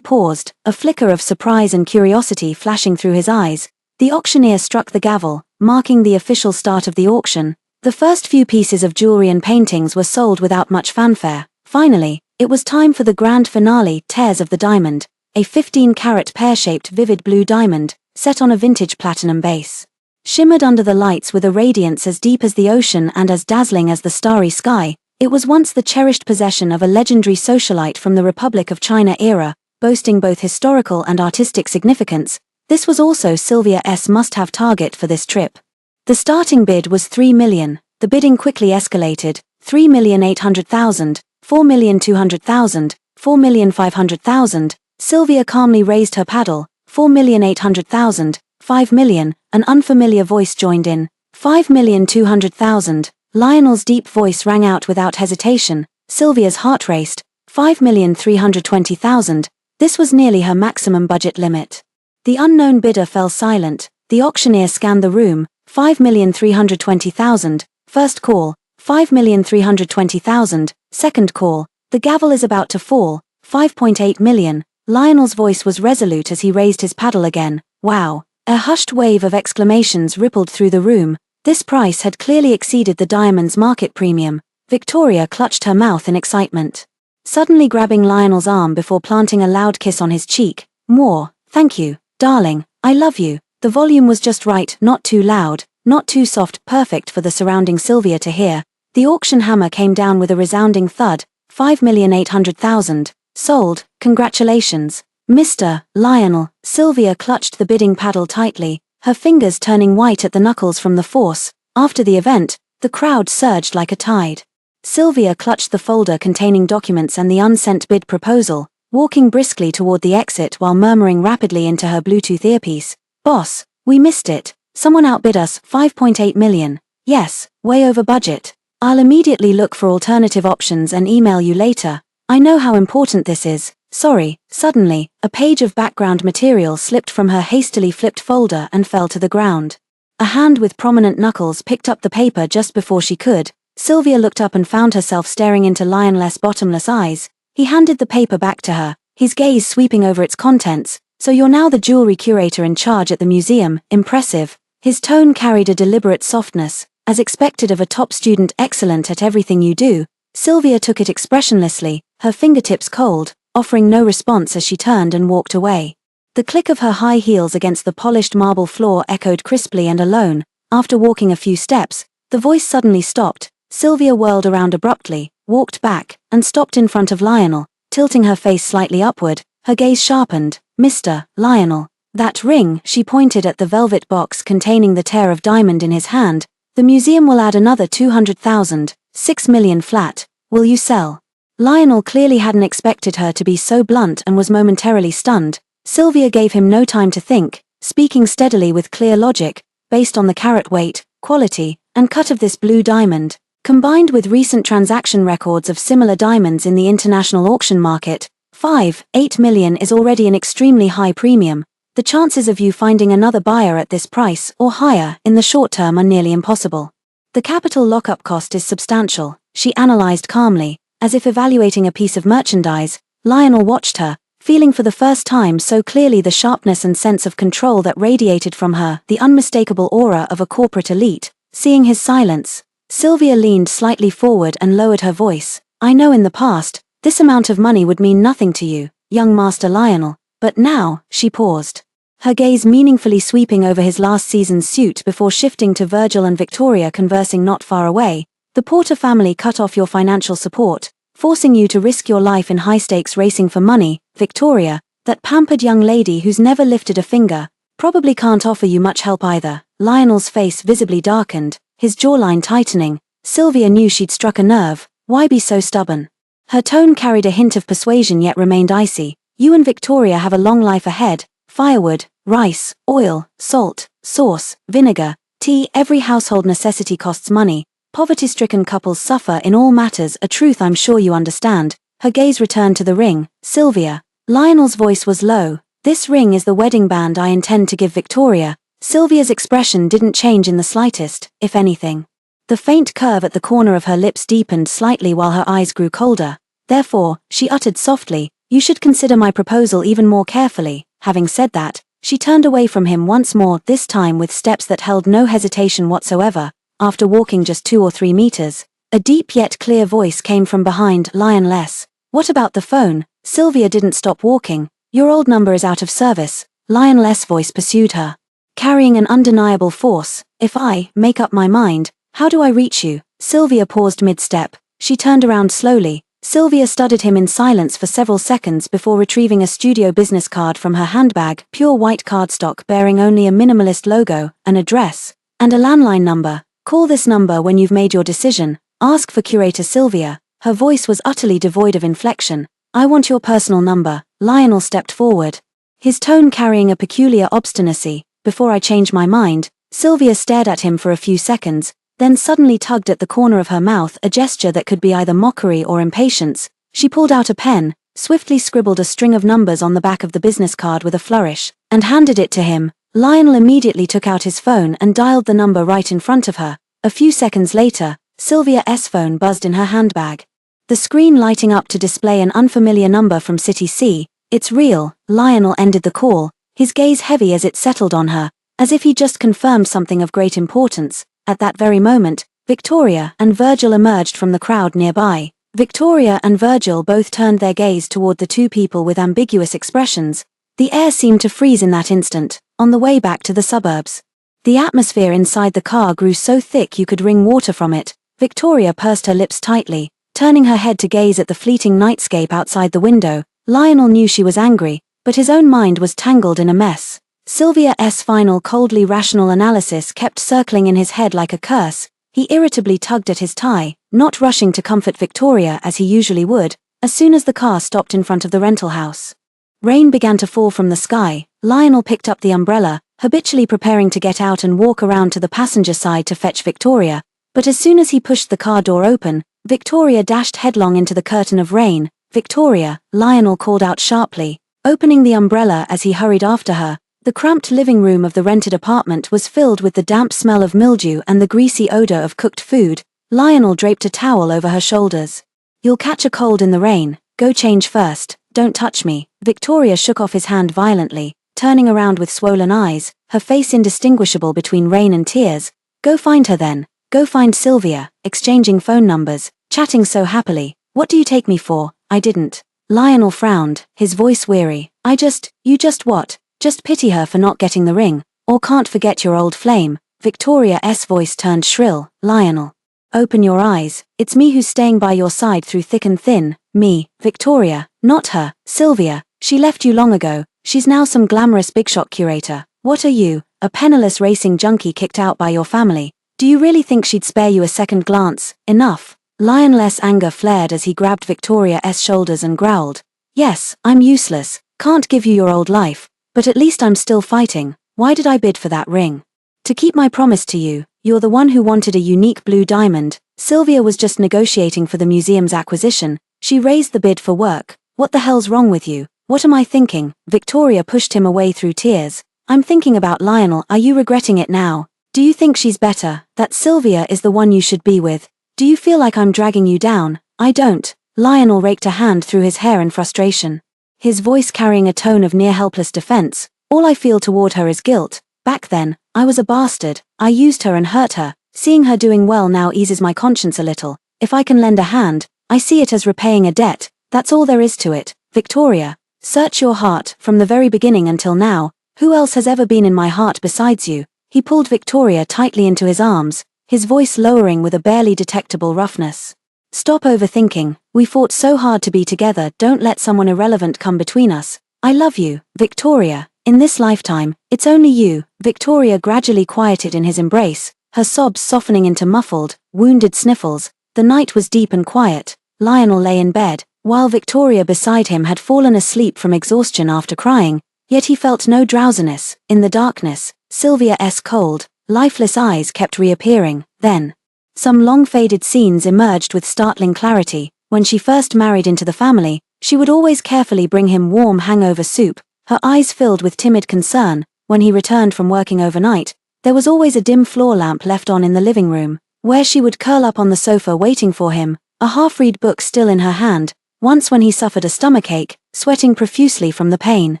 paused, a flicker of surprise and curiosity flashing through his eyes. The auctioneer struck the gavel, marking the official start of the auction. The first few pieces of jewelry and paintings were sold without much fanfare. Finally, it was time for the grand finale. Tares of the diamond, a 15-carat pear-shaped vivid blue diamond, set on a vintage platinum base, shimmered under the lights with a radiance as deep as the ocean and as dazzling as the starry sky. It was once the cherished possession of a legendary socialite from the Republic of China era, boasting both historical and artistic significance. This was also Sylvia's must-have target for this trip. The starting bid was $3 million. The bidding quickly escalated. $3,800,000, $4,200,000, $4,500,000. Sylvia calmly raised her paddle. $4,800,000, $5 million. An unfamiliar voice joined in. $5,200,000. Lionel's deep voice rang out without hesitation. Sylvia's heart raced. $5,320,000. This was nearly her maximum budget limit. The unknown bidder fell silent. The auctioneer scanned the room. $5,320,000. First call. $5,320,000. Second call. The gavel is about to fall. $5.8 million. Lionel's voice was resolute as he raised his paddle again. Wow. A hushed wave of exclamations rippled through the room. This price had clearly exceeded the diamond's market premium. Victoria clutched her mouth in excitement, suddenly grabbing Lionel's arm before planting a loud kiss on his cheek. More, thank you, darling, I love you. The volume was just right, not too loud, not too soft, perfect for the surrounding Sylvia to hear. The auction hammer came down with a resounding thud. 5,800,000. Sold, congratulations, Mr. Lionel. Sylvia clutched the bidding paddle tightly, her fingers turning white at the knuckles from the force. After the event, the crowd surged like a tide. Sylvia clutched the folder containing documents and the unsent bid proposal, walking briskly toward the exit while murmuring rapidly into her Bluetooth earpiece. Boss, we missed it. Someone outbid us, 5.8 million. Yes, way over budget. I'll immediately look for alternative options and email you later. I know how important this is. Sorry. Suddenly, a page of background material slipped from her hastily flipped folder and fell to the ground. A hand with prominent knuckles picked up the paper just before she could. Sylvia looked up and found herself staring into Lionel's bottomless eyes. He handed the paper back to her, his gaze sweeping over its contents. So you're now the jewelry curator in charge at the museum. Impressive. His tone carried a deliberate softness, as expected of a top student excellent at everything you do. Sylvia took it expressionlessly, her fingertips cold, offering no response as she turned and walked away. The click of her high heels against the polished marble floor echoed crisply and alone. After walking a few steps, the voice suddenly stopped. Sylvia whirled around abruptly, walked back, and stopped in front of Lionel, tilting her face slightly upward, her gaze sharpened. Mr. Lionel. That ring, she pointed at the velvet box containing the tear of diamond in his hand. The museum will add another 200,000, 6 million flat. Will you sell? Lionel clearly hadn't expected her to be so blunt and was momentarily stunned. Sylvia gave him no time to think, speaking steadily with clear logic, based on the carat weight, quality, and cut of this blue diamond, combined with recent transaction records of similar diamonds in the international auction market. 8 million is already an extremely high premium. The chances of you finding another buyer at this price or higher in the short term are nearly impossible. The capital lockup cost is substantial, she analyzed calmly, as if evaluating a piece of merchandise. Lionel watched her, feeling for the first time so clearly the sharpness and sense of control that radiated from her, the unmistakable aura of a corporate elite. Seeing his silence, Sylvia leaned slightly forward and lowered her voice. I know in the past, this amount of money would mean nothing to you, young Master Lionel, but now, she paused, her gaze meaningfully sweeping over his last season's suit before shifting to Virgil and Victoria conversing not far away. The Porter family cut off your financial support, forcing you to risk your life in high-stakes racing for money. Victoria, that pampered young lady who's never lifted a finger, probably can't offer you much help either. Lionel's face visibly darkened, his jawline tightening. Sylvia knew she'd struck a nerve. Why be so stubborn? Her tone carried a hint of persuasion yet remained icy. You and Victoria have a long life ahead. Firewood, rice, oil, salt, sauce, vinegar, tea, every household necessity costs money. Poverty-stricken couples suffer in all matters, a truth I'm sure you understand. Her gaze returned to the ring. Sylvia. Lionel's voice was low. This ring is the wedding band I intend to give Victoria. Sylvia's expression didn't change in the slightest, if anything. The faint curve at the corner of her lips deepened slightly while her eyes grew colder. Therefore, she uttered softly, you should consider my proposal even more carefully. Having said that, she turned away from him once more, this time with steps that held no hesitation whatsoever. After walking just 2 or 3 meters, a deep yet clear voice came from behind Lionel's. What about the phone? Sylvia didn't stop walking. Your old number is out of service. Lionel's voice pursued her, carrying an undeniable force. If I make up my mind, how do I reach you? Sylvia paused mid-step. She turned around slowly. Sylvia studied him in silence for several seconds before retrieving a studio business card from her handbag, pure white cardstock bearing only a minimalist logo, an address, and a landline number. Call this number when you've made your decision. Ask for Curator Sylvia. Her voice was utterly devoid of inflection. I want your personal number. Lionel stepped forward, his tone carrying a peculiar obstinacy. Before I change my mind. Sylvia stared at him for a few seconds, then suddenly tugged at the corner of her mouth, a gesture that could be either mockery or impatience. She pulled out a pen, swiftly scribbled a string of numbers on the back of the business card with a flourish, and handed it to him. Lionel immediately took out his phone and dialed the number right in front of her. A few seconds later, Sylvia's phone buzzed in her handbag, the screen lighting up to display an unfamiliar number from City C. It's real. Lionel ended the call, his gaze heavy as it settled on her, as if he just confirmed something of great importance. At that very moment, Victoria and Virgil emerged from the crowd nearby. Victoria and Virgil both turned their gaze toward the two people with ambiguous expressions. The air seemed to freeze in that instant, on the way back to the suburbs. The atmosphere inside the car grew so thick you could wring water from it. Victoria pursed her lips tightly, turning her head to gaze at the fleeting nightscape outside the window. Lionel knew she was angry, but his own mind was tangled in a mess. Sylvia's final coldly rational analysis kept circling in his head like a curse. He irritably tugged at his tie, not rushing to comfort Victoria as he usually would, as soon as the car stopped in front of the rental house. Rain began to fall from the sky. Lionel picked up the umbrella, habitually preparing to get out and walk around to the passenger side to fetch Victoria, but as soon as he pushed the car door open, Victoria dashed headlong into the curtain of rain. "Victoria," Lionel called out sharply, opening the umbrella as he hurried after her. The cramped living room of the rented apartment was filled with the damp smell of mildew and the greasy odor of cooked food. Lionel draped a towel over her shoulders. "You'll catch a cold in the rain. Go change first. Don't touch me." Victoria shook off his hand violently, turning around with swollen eyes, her face indistinguishable between rain and tears. "Go find her then. Go find Sylvia," exchanging phone numbers, chatting so happily. "What do you take me for? I didn't." Lionel frowned, his voice weary. You just what? Just pity her for not getting the ring, or can't forget your old flame." Victoria's voice turned shrill. "Lionel, open your eyes. It's me who's staying by your side through thick and thin." "Me, Victoria, not her, Sylvia. She left you long ago. She's now some glamorous big shot curator. What are you, a penniless racing junkie kicked out by your family? Do you really think she'd spare you a second glance? Enough." Lionel's anger flared as he grabbed Victoria's shoulders and growled. "Yes, I'm useless, can't give you your old life. But at least I'm still fighting. Why did I bid for that ring? To keep my promise to you. You're the one who wanted a unique blue diamond. Sylvia was just negotiating for the museum's acquisition. She raised the bid for work. What the hell's wrong with you? What am I thinking?" Victoria pushed him away through tears. "I'm thinking about Lionel. Are you regretting it now? Do you think she's better, that Sylvia is the one you should be with? Do you feel like I'm dragging you down?" "I don't." Lionel raked a hand through his hair in frustration, his voice carrying a tone of near-helpless defense. "All I feel toward her is guilt. Back then, I was a bastard. I used her and hurt her. Seeing her doing well now eases my conscience a little. If I can lend a hand, I see it as repaying a debt. That's all there is to it." "Victoria, search your heart. From the very beginning until now, who else has ever been in my heart besides you?" He pulled Victoria tightly into his arms, his voice lowering with a barely detectable roughness. "Stop overthinking. We fought so hard to be together. Don't let someone irrelevant come between us. I love you, Victoria. In this lifetime, it's only you." Victoria gradually quieted in his embrace, her sobs softening into muffled, wounded sniffles. The night was deep and quiet. Lionel lay in bed, while Victoria beside him had fallen asleep from exhaustion after crying, yet he felt no drowsiness. In the darkness, Sylvia's cold, lifeless eyes kept reappearing. Then, some long-faded scenes emerged with startling clarity. When she first married into the family, she would always carefully bring him warm hangover soup, her eyes filled with timid concern. When he returned from working overnight, there was always a dim floor lamp left on in the living room, where she would curl up on the sofa waiting for him, a half-read book still in her hand. Once when he suffered a stomachache, sweating profusely from the pain,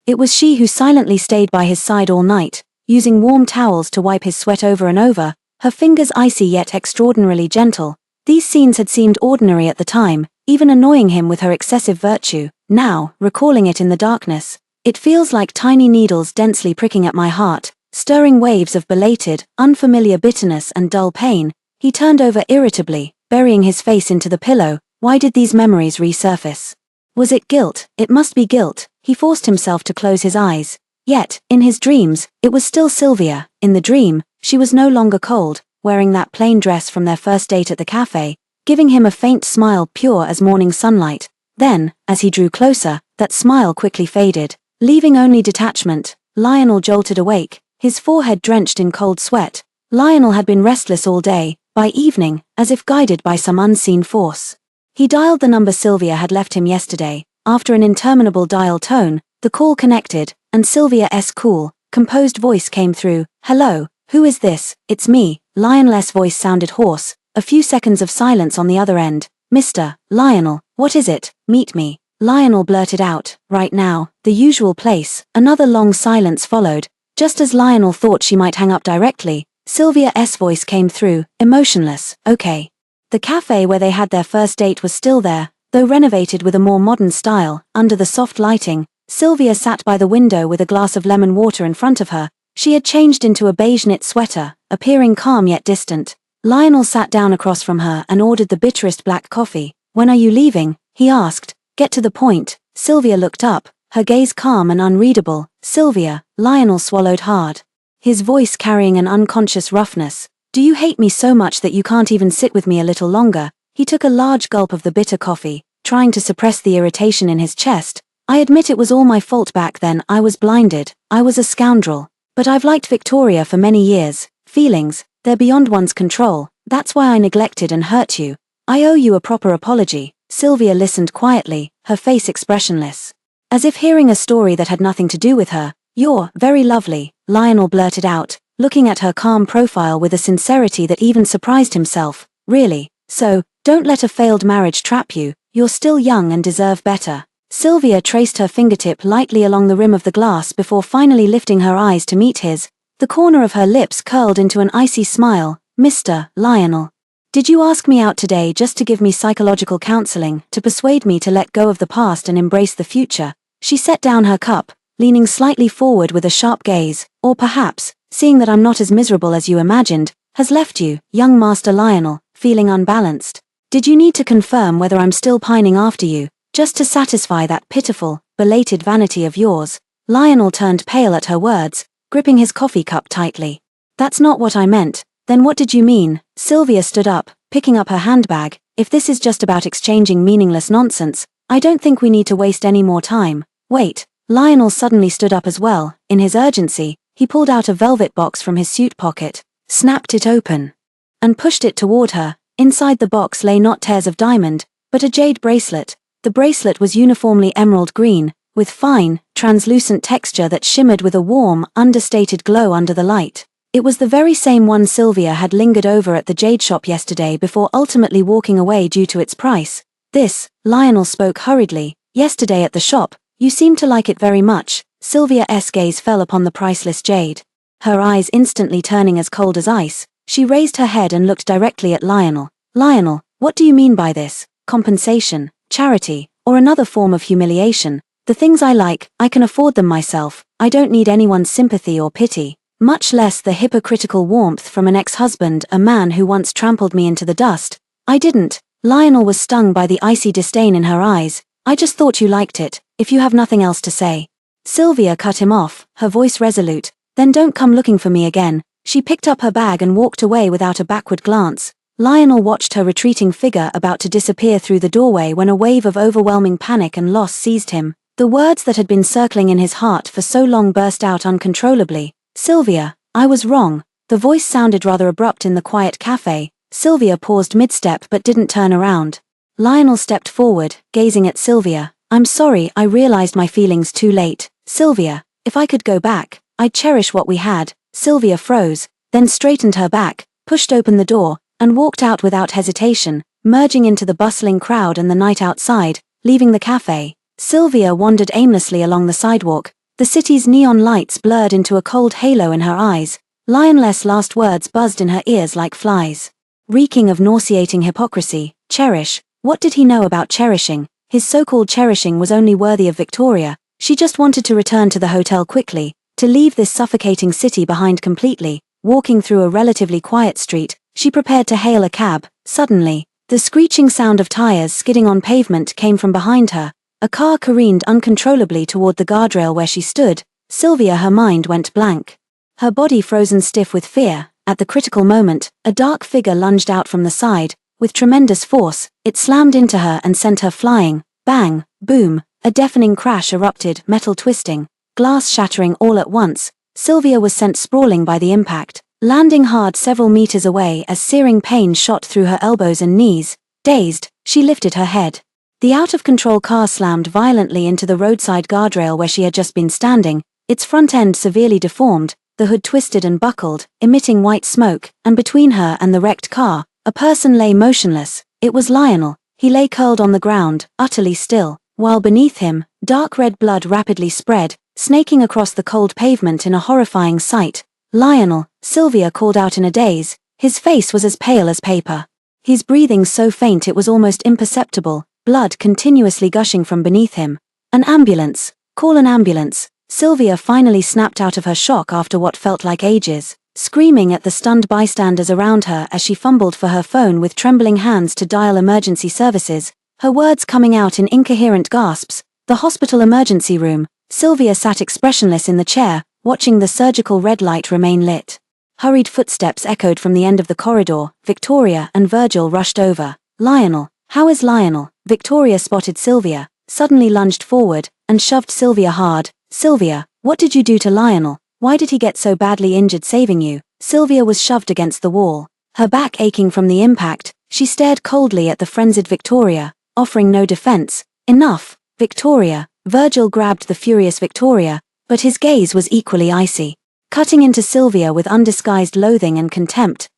it was she who silently stayed by his side all night, using warm towels to wipe his sweat over and over, her fingers icy yet extraordinarily gentle. These scenes had seemed ordinary at the time, even annoying him with her excessive virtue. Now, recalling it in the darkness, it feels like tiny needles densely pricking at my heart, stirring waves of belated, unfamiliar bitterness and dull pain. He turned over irritably, burying his face into the pillow. Why did these memories resurface? Was it guilt? It must be guilt. He forced himself to close his eyes. Yet, in his dreams, it was still Sylvia. In the dream, she was no longer cold, wearing that plain dress from their first date at the cafe, giving him a faint smile pure as morning sunlight. Then, as he drew closer, that smile quickly faded, leaving only detachment. Lionel jolted awake, his forehead drenched in cold sweat. Lionel had been restless all day. By evening, as if guided by some unseen force, he dialed the number Sylvia had left him yesterday. After an interminable dial tone, the call connected, and Sylvia's cool, composed voice came through. "Hello, who is this?" "It's me." Lionel's voice sounded hoarse, a few seconds of silence on the other end. "Mr. Lionel, what is it?" "Meet me." Lionel blurted out. "Right now." "The usual place." Another long silence followed. Just as Lionel thought she might hang up directly, Sylvia's voice came through, emotionless. Okay. The cafe where they had their first date was still there, though renovated with a more modern style. Under the soft lighting, Sylvia sat by the window with a glass of lemon water in front of her. She had changed into a beige knit sweater, appearing calm yet distant. Lionel sat down across from her and ordered the bitterest black coffee. When are you leaving? He asked. Get to the point. Sylvia looked up, her gaze calm and unreadable. Sylvia. Lionel swallowed hard, his voice carrying an unconscious roughness. Do you hate me so much that you can't even sit with me a little longer? He took a large gulp of the bitter coffee, trying to suppress the irritation in his chest. I admit it was all my fault back then. I was blinded. I was a scoundrel. But I've liked Victoria for many years. Feelings, they're beyond one's control. That's why I neglected and hurt you. I owe you a proper apology. Sylvia listened quietly, her face expressionless, as if hearing a story that had nothing to do with her. You're very lovely, Lionel blurted out, looking at her calm profile with a sincerity that even surprised himself. Really? So, don't let a failed marriage trap you. You're still young and deserve better. Sylvia traced her fingertip lightly along the rim of the glass before finally lifting her eyes to meet his. The corner of her lips curled into an icy smile. Mr. Lionel, did you ask me out today just to give me psychological counseling, to persuade me to let go of the past and embrace the future? She set down her cup, leaning slightly forward with a sharp gaze. Or perhaps, seeing that I'm not as miserable as you imagined, has left you, young Master Lionel, feeling unbalanced? Did you need to confirm whether I'm still pining after you, just to satisfy that pitiful, belated vanity of yours? Lionel turned pale at her words, gripping his coffee cup tightly. That's not what I meant. Then what did you mean? Sylvia stood up, picking up her handbag. If this is just about exchanging meaningless nonsense, I don't think we need to waste any more time. Wait. Lionel suddenly stood up as well. In his urgency, he pulled out a velvet box from his suit pocket, snapped it open, and pushed it toward her. Inside the box lay not tears of diamond, but a jade bracelet. The bracelet was uniformly emerald green, with fine, translucent texture that shimmered with a warm, understated glow under the light. It was the very same one Sylvia had lingered over at the jade shop yesterday before ultimately walking away due to its price. This, Lionel spoke hurriedly. Yesterday at the shop, you seemed to like it very much. Sylvia's gaze fell upon the priceless jade. Her eyes instantly turning as cold as ice, she raised her head and looked directly at Lionel. Lionel, what do you mean by this? Compensation, charity, or another form of humiliation? The things I like, I can afford them myself. I don't need anyone's sympathy or pity, much less the hypocritical warmth from an ex-husband, a man who once trampled me into the dust. I didn't. Lionel was stung by the icy disdain in her eyes. I just thought you liked it, if you have nothing else to say. Sylvia cut him off, her voice resolute. Then don't come looking for me again. She picked up her bag and walked away without a backward glance. Lionel watched her retreating figure about to disappear through the doorway when a wave of overwhelming panic and loss seized him. The words that had been circling in his heart for so long burst out uncontrollably. Sylvia, I was wrong. The voice sounded rather abrupt in the quiet cafe. Sylvia paused mid-step but didn't turn around. Lionel stepped forward, gazing at Sylvia. I'm sorry, I realized my feelings too late. Sylvia, if I could go back, I'd cherish what we had. Sylvia froze, then straightened her back, pushed open the door, and walked out without hesitation, merging into the bustling crowd and the night outside, leaving the cafe. Sylvia wandered aimlessly along the sidewalk, the city's neon lights blurred into a cold halo in her eyes. Lionel's last words buzzed in her ears like flies, reeking of nauseating hypocrisy. Cherish. What did he know about cherishing? His so-called cherishing was only worthy of Victoria. She just wanted to return to the hotel quickly, to leave this suffocating city behind completely. Walking through a relatively quiet street, she prepared to hail a cab. Suddenly, the screeching sound of tires skidding on pavement came from behind her. A car careened uncontrollably toward the guardrail where she stood. Sylvia, her mind went blank, her body frozen stiff with fear. At the critical moment, a dark figure lunged out from the side. With tremendous force, it slammed into her and sent her flying. Bang, boom, a deafening crash erupted, metal twisting, glass shattering all at once. Sylvia was sent sprawling by the impact, landing hard several meters away as searing pain shot through her elbows and knees. Dazed, she lifted her head. The out-of-control car slammed violently into the roadside guardrail where she had just been standing, its front end severely deformed, the hood twisted and buckled, emitting white smoke, and between her and the wrecked car, a person lay motionless. It was Lionel. He lay curled on the ground, utterly still, while beneath him, dark red blood rapidly spread, snaking across the cold pavement in a horrifying sight. Lionel, Sylvia called out in a daze. His face was as pale as paper. His breathing so faint it was almost imperceptible, blood continuously gushing from beneath him. An ambulance! Call an ambulance! Sylvia finally snapped out of her shock after what felt like ages, screaming at the stunned bystanders around her as she fumbled for her phone with trembling hands to dial emergency services, her words coming out in incoherent gasps. The hospital emergency room. Sylvia sat expressionless in the chair, watching the surgical red light remain lit. Hurried footsteps echoed from the end of the corridor. Victoria and Virgil rushed over. Lionel, how is Lionel? Victoria spotted Sylvia, suddenly lunged forward, and shoved Sylvia hard. Sylvia, what did you do to Lionel? Why did he get so badly injured saving you? Sylvia was shoved against the wall. Her back aching from the impact, she stared coldly at the frenzied Victoria, offering no defense. Enough, Victoria. Virgil grabbed the furious Victoria, but his gaze was equally icy. Cutting into Sylvia with undisguised loathing and contempt.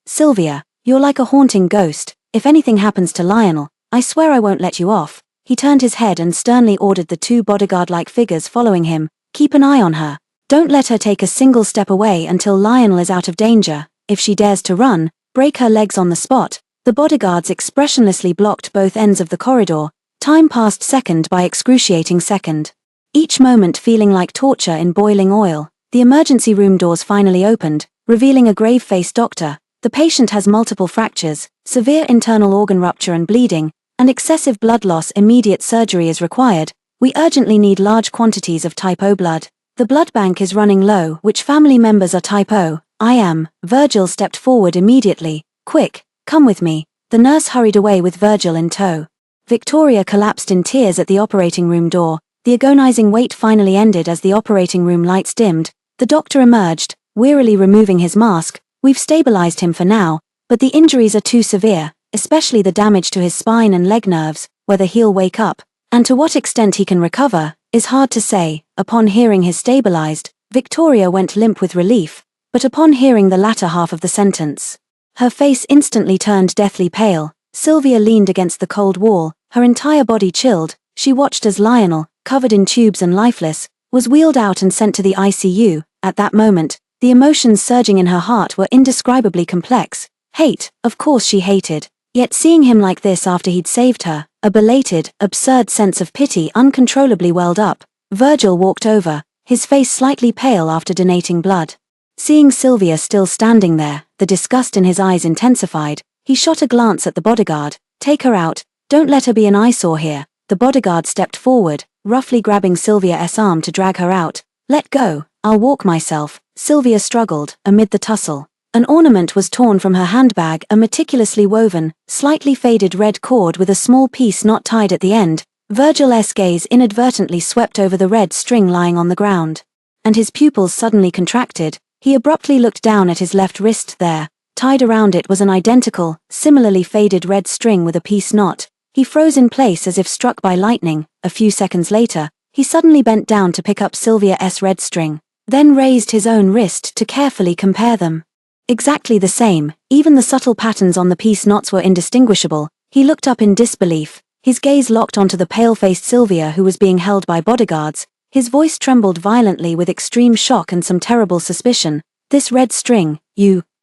Sylvia, you're like a haunting ghost. If anything happens to Lionel, I swear I won't let you off. He turned his head and sternly ordered the two bodyguard-like figures following him, keep an eye on her. Don't let her take a single step away until Lionel is out of danger. If she dares to run, break her legs on the spot. The bodyguards expressionlessly blocked both ends of the corridor. Time passed second by excruciating second. Each moment feeling like torture in boiling oil. The emergency room doors finally opened, revealing a grave-faced doctor. The patient has multiple fractures, severe internal organ rupture and bleeding, and excessive blood loss. Immediate surgery is required. We urgently need large quantities of type O blood. The blood bank is running low. Which family members are type O? I am. Virgil stepped forward immediately. Quick, come with me. The nurse hurried away with Virgil in tow. Victoria collapsed in tears at the operating room door. The agonizing wait finally ended as the operating room lights dimmed. The doctor emerged, wearily removing his mask. We've stabilized him for now, but the injuries are too severe, especially the damage to his spine and leg nerves. Whether he'll wake up, and to what extent he can recover, is hard to say. Upon hearing he's stabilized, Victoria went limp with relief, but upon hearing the latter half of the sentence, her face instantly turned deathly pale. Sylvia leaned against the cold wall, her entire body chilled. She watched as Lionel, covered in tubes and lifeless, was wheeled out and sent to the ICU. At that moment, the emotions surging in her heart were indescribably complex. Hate, of course she hated. Yet seeing him like this after he'd saved her, a belated, absurd sense of pity uncontrollably welled up. Virgil walked over, his face slightly pale after donating blood. Seeing Sylvia still standing there, the disgust in his eyes intensified. He shot a glance at the bodyguard. Take her out, don't let her be an eyesore here. The bodyguard stepped forward, roughly grabbing Sylvia's arm to drag her out. Let go, I'll walk myself. Sylvia struggled, amid the tussle. An ornament was torn from her handbag, a meticulously woven, slightly faded red cord with a small piece not tied at the end. Virgil's gaze inadvertently swept over the red string lying on the ground, and his pupils suddenly contracted. He abruptly looked down at his left wrist. There, tied around it was an identical, similarly faded red string with a piece knot. He froze in place as if struck by lightning. A few seconds later, he suddenly bent down to pick up Sylvia's red string, then raised his own wrist to carefully compare them. Exactly the same, even the subtle patterns on the piece knots were indistinguishable. He looked up in disbelief, his gaze locked onto the pale-faced Sylvia who was being held by bodyguards. His voice trembled violently with extreme shock and some terrible suspicion. This red string,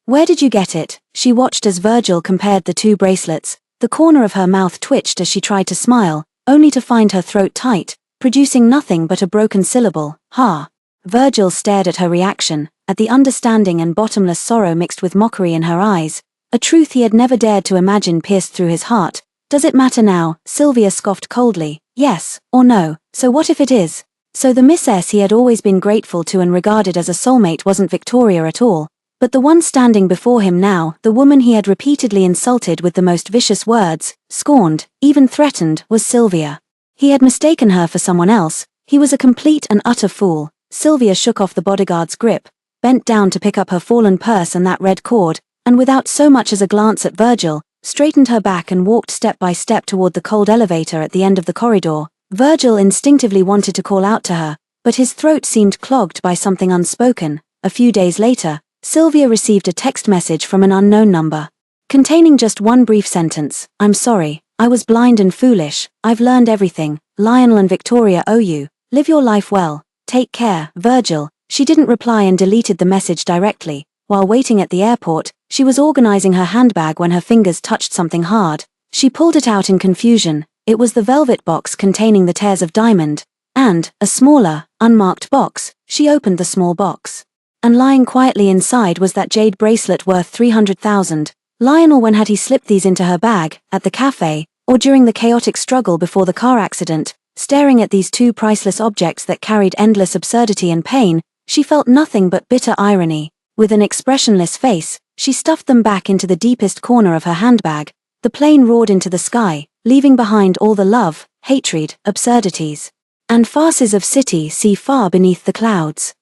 where did you get it? She watched as Virgil compared the two bracelets. The corner of her mouth twitched as she tried to smile, only to find her throat tight, producing nothing but a broken syllable. Ha! Virgil stared at her reaction, at the understanding and bottomless sorrow mixed with mockery in her eyes. A truth he had never dared to imagine pierced through his heart. Does it matter now? Sylvia scoffed coldly. Yes, or no, so what if it is? So the Miss S he had always been grateful to and regarded as a soulmate wasn't Victoria at all, but the one standing before him now, the woman he had repeatedly insulted with the most vicious words, scorned, even threatened, was Sylvia. He had mistaken her for someone else. He was a complete and utter fool. Sylvia shook off the bodyguard's grip, bent down to pick up her fallen purse and that red cord, and without so much as a glance at Virgil, straightened her back and walked step by step toward the cold elevator at the end of the corridor. Virgil instinctively wanted to call out to her, but his throat seemed clogged by something unspoken. A few days later, Sylvia received a text message from an unknown number, containing just one brief sentence. I'm sorry, I was blind and foolish. I've learned everything. Lionel and Victoria owe you. Live your life well. Take care, Virgil. She didn't reply and deleted the message directly, While waiting at the airport, she was organizing her handbag when her fingers touched something hard. She pulled it out in confusion. It was the velvet box containing the tears of diamond, and, a smaller, unmarked box. She opened the small box. And lying quietly inside was that jade bracelet worth 300,000. Lionel, when had he slipped these into her bag, at the cafe, or during the chaotic struggle before the car accident? Staring at these two priceless objects that carried endless absurdity and pain, she felt nothing but bitter irony. With an expressionless face, she stuffed them back into the deepest corner of her handbag. The plane roared into the sky, leaving behind all the love, hatred, absurdities, and farces of city see far beneath the clouds.